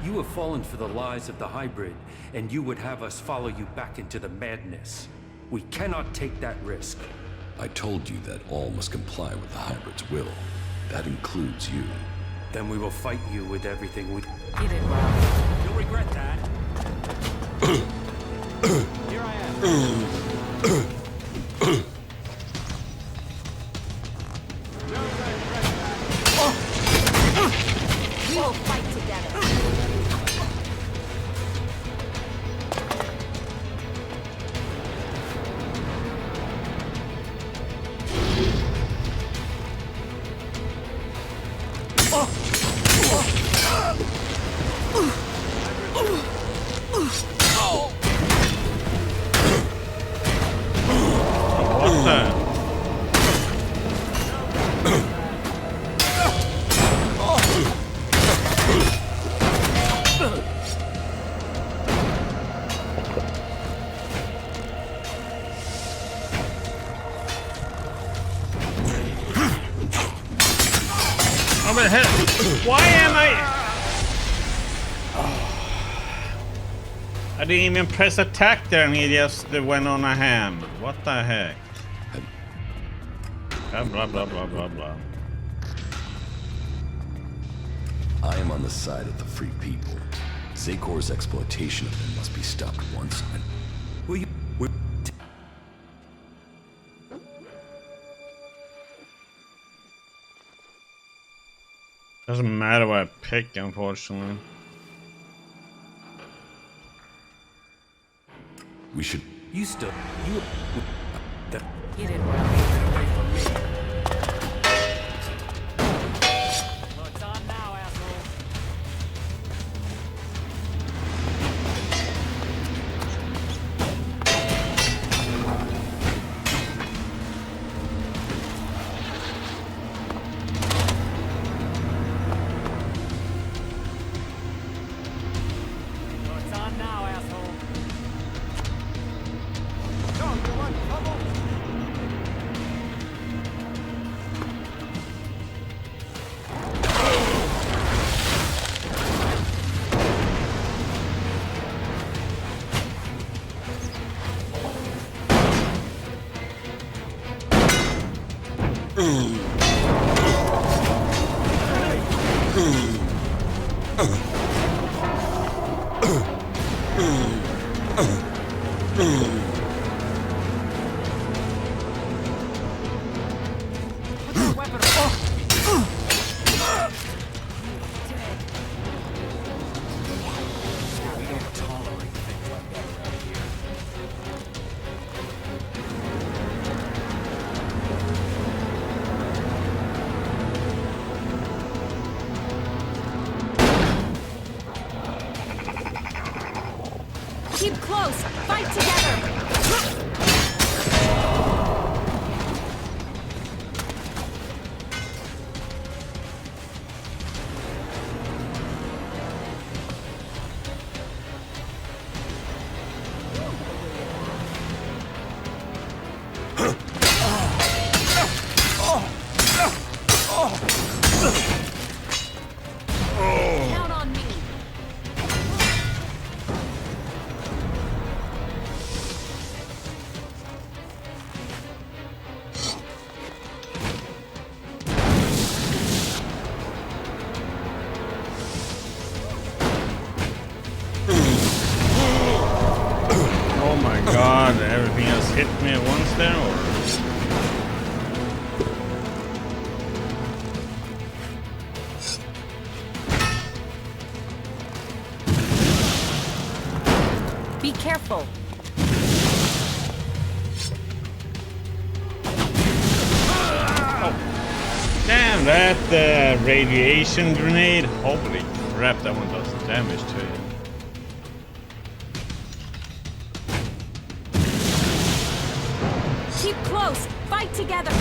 You have fallen for the lies of the hybrid, and you would have us follow you back into the madness. We cannot take that risk. I told you that all must comply with the hybrid's will. That includes you. Then we will fight you with everything we... You did well. You'll regret that. Here I am. We will fight together. What the hell? Why am I? I didn't even press attack there and he just went on a ham. What the heck? Blah blah blah blah blah blah. I am on the side of the free people. Zekor's exploitation of them must be stopped once and... Will you... Doesn't matter what I pick, unfortunately. We should... You still... You... You did well. It's on now, asshole. It's on now, asshole. No, you want trouble? Keep close! Fight together! Count on me! Oh my god, everything else hit me at once there, or? Be careful! Damn, that radiation grenade. Holy crap, that one does damage to it. Keep close! Fight together!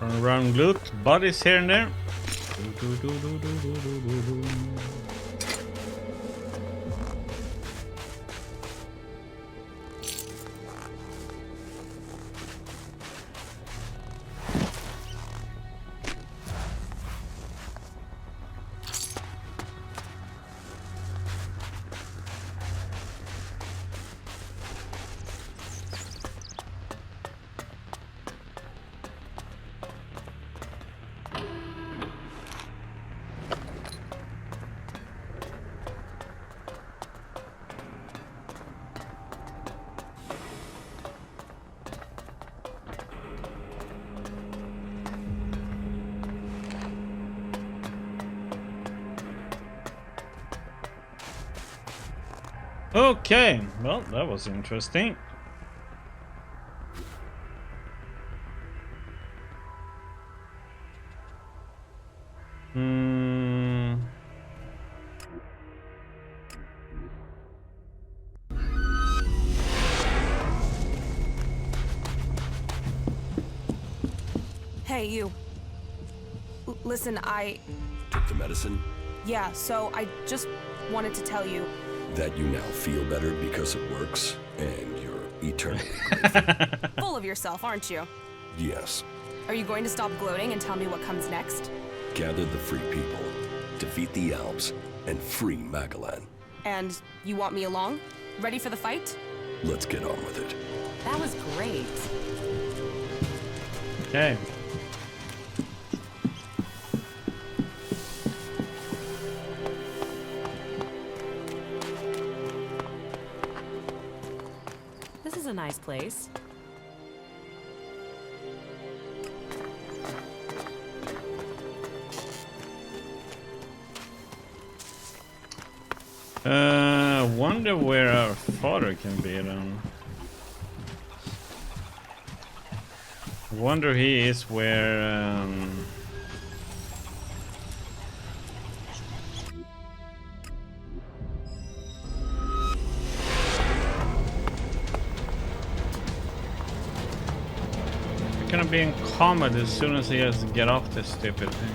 Run around, loot bodies here and there. Okay, well, that was interesting. Hey, you. Listen, Took the medicine? Yeah, so I just wanted to tell you. That you now feel better because it works, and you're eternally Full of yourself, aren't you? Yes. Are you going to stop gloating and tell me what comes next? Gather the free people, defeat the Alps, and free Magalan. And you want me along? Ready for the fight? Let's get on with it. That was great. Okay. This is a nice place. Wonder where our father can be then. Wonder he is where we're gonna be in combat as soon as he has to get off this stupid thing.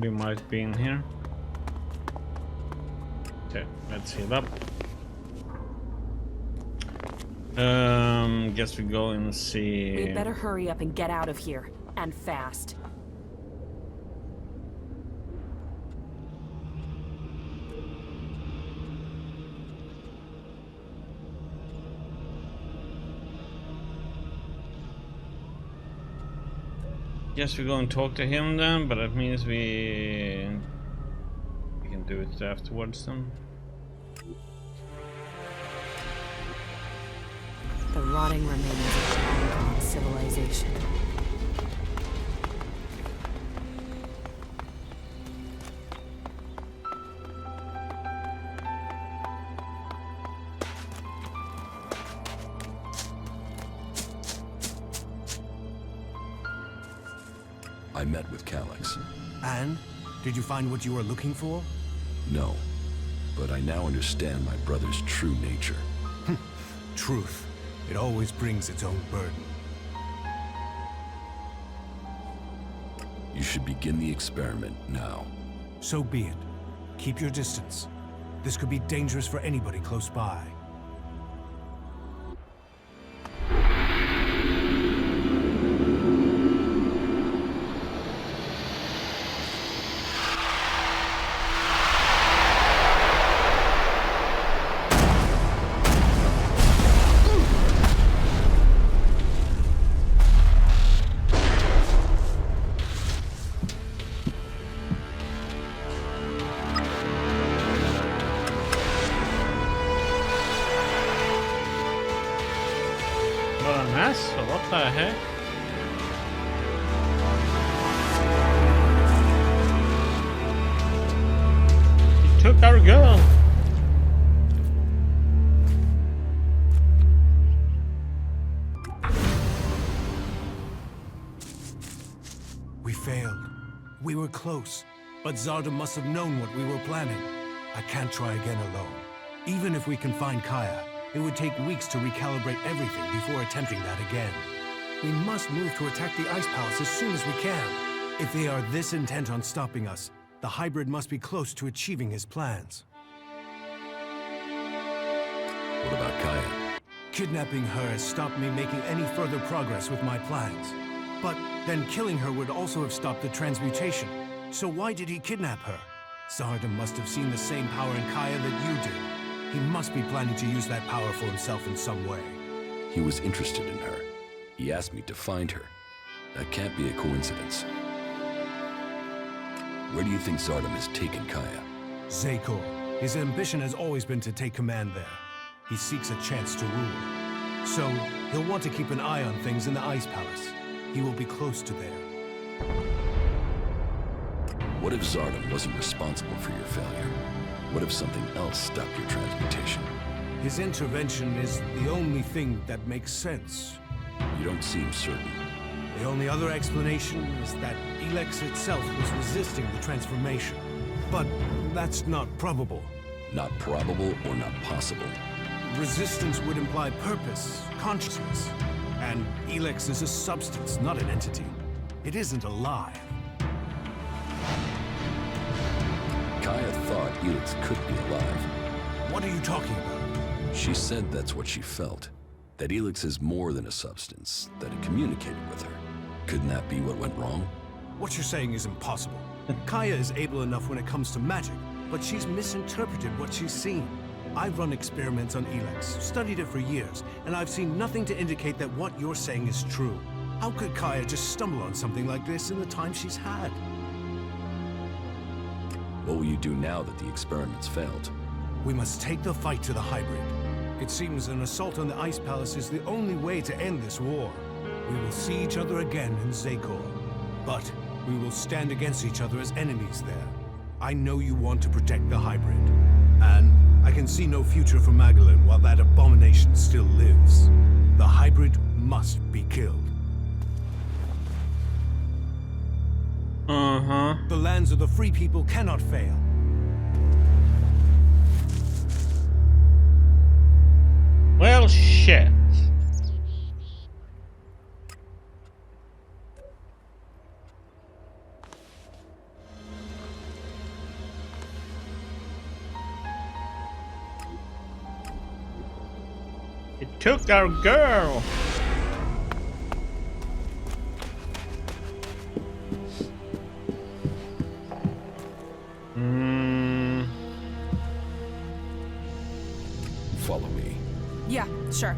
He might be in here. Okay, let's heal up. Guess we go and see. We better hurry up and get out of here, and fast. Guess we go and talk to him then, but that means we can do it afterwards then. The rotting remains of Kallax civilization. I met with Kallax. And? Did you find what you were looking for? No, but I now understand my brother's true nature. Truth. It always brings its own burden. You should begin the experiment now. So be it. Keep your distance. This could be dangerous for anybody close by. What the heck? He took our girl. We failed. We were close, but Zarda must have known what we were planning. I can't try again alone. Even if we can find Caja, it would take weeks to recalibrate everything before attempting that again. We must move to attack the Ice Palace as soon as we can. If they are this intent on stopping us, the hybrid must be close to achieving his plans. What about Caja? Kidnapping her has stopped me making any further progress with my plans. But then killing her would also have stopped the transmutation. So why did he kidnap her? Zarda must have seen the same power in Caja that you do. He must be planning to use that power for himself in some way. He was interested in her. He asked me to find her. That can't be a coincidence. Where do you think Zarda has taken Caja? Zekor. His ambition has always been to take command there. He seeks a chance to rule. So, he'll want to keep an eye on things in the Ice Palace. He will be close to there. What if Zarda wasn't responsible for your failure? What if something else stopped your transmutation? His intervention is the only thing that makes sense. You don't seem certain. The only other explanation is that ELEX itself was resisting the transformation. But that's not probable. Not probable or not possible? Resistance would imply purpose, consciousness. And ELEX is a substance, not an entity. It isn't alive. Caja thought ELEX could be alive. What are you talking about? She said that's what she felt. That ELEX is more than a substance, that it communicated with her. Couldn't that be what went wrong? What you're saying is impossible. Caja is able enough when it comes to magic, but she's misinterpreted what she's seen. I've run experiments on ELEX, studied it for years, and I've seen nothing to indicate that what you're saying is true. How could Caja just stumble on something like this in the time she's had? What will you do now that the experiments failed? We must take the fight to the hybrid. It seems an assault on the Ice Palace is the only way to end this war. We will see each other again in Zekor, but we will stand against each other as enemies there. I know you want to protect the hybrid, and I can see no future for Magdalene while that abomination still lives. The hybrid must be killed. The lands of the free people cannot fail. Well, shit. It took our girl. Follow me. Yeah, sure.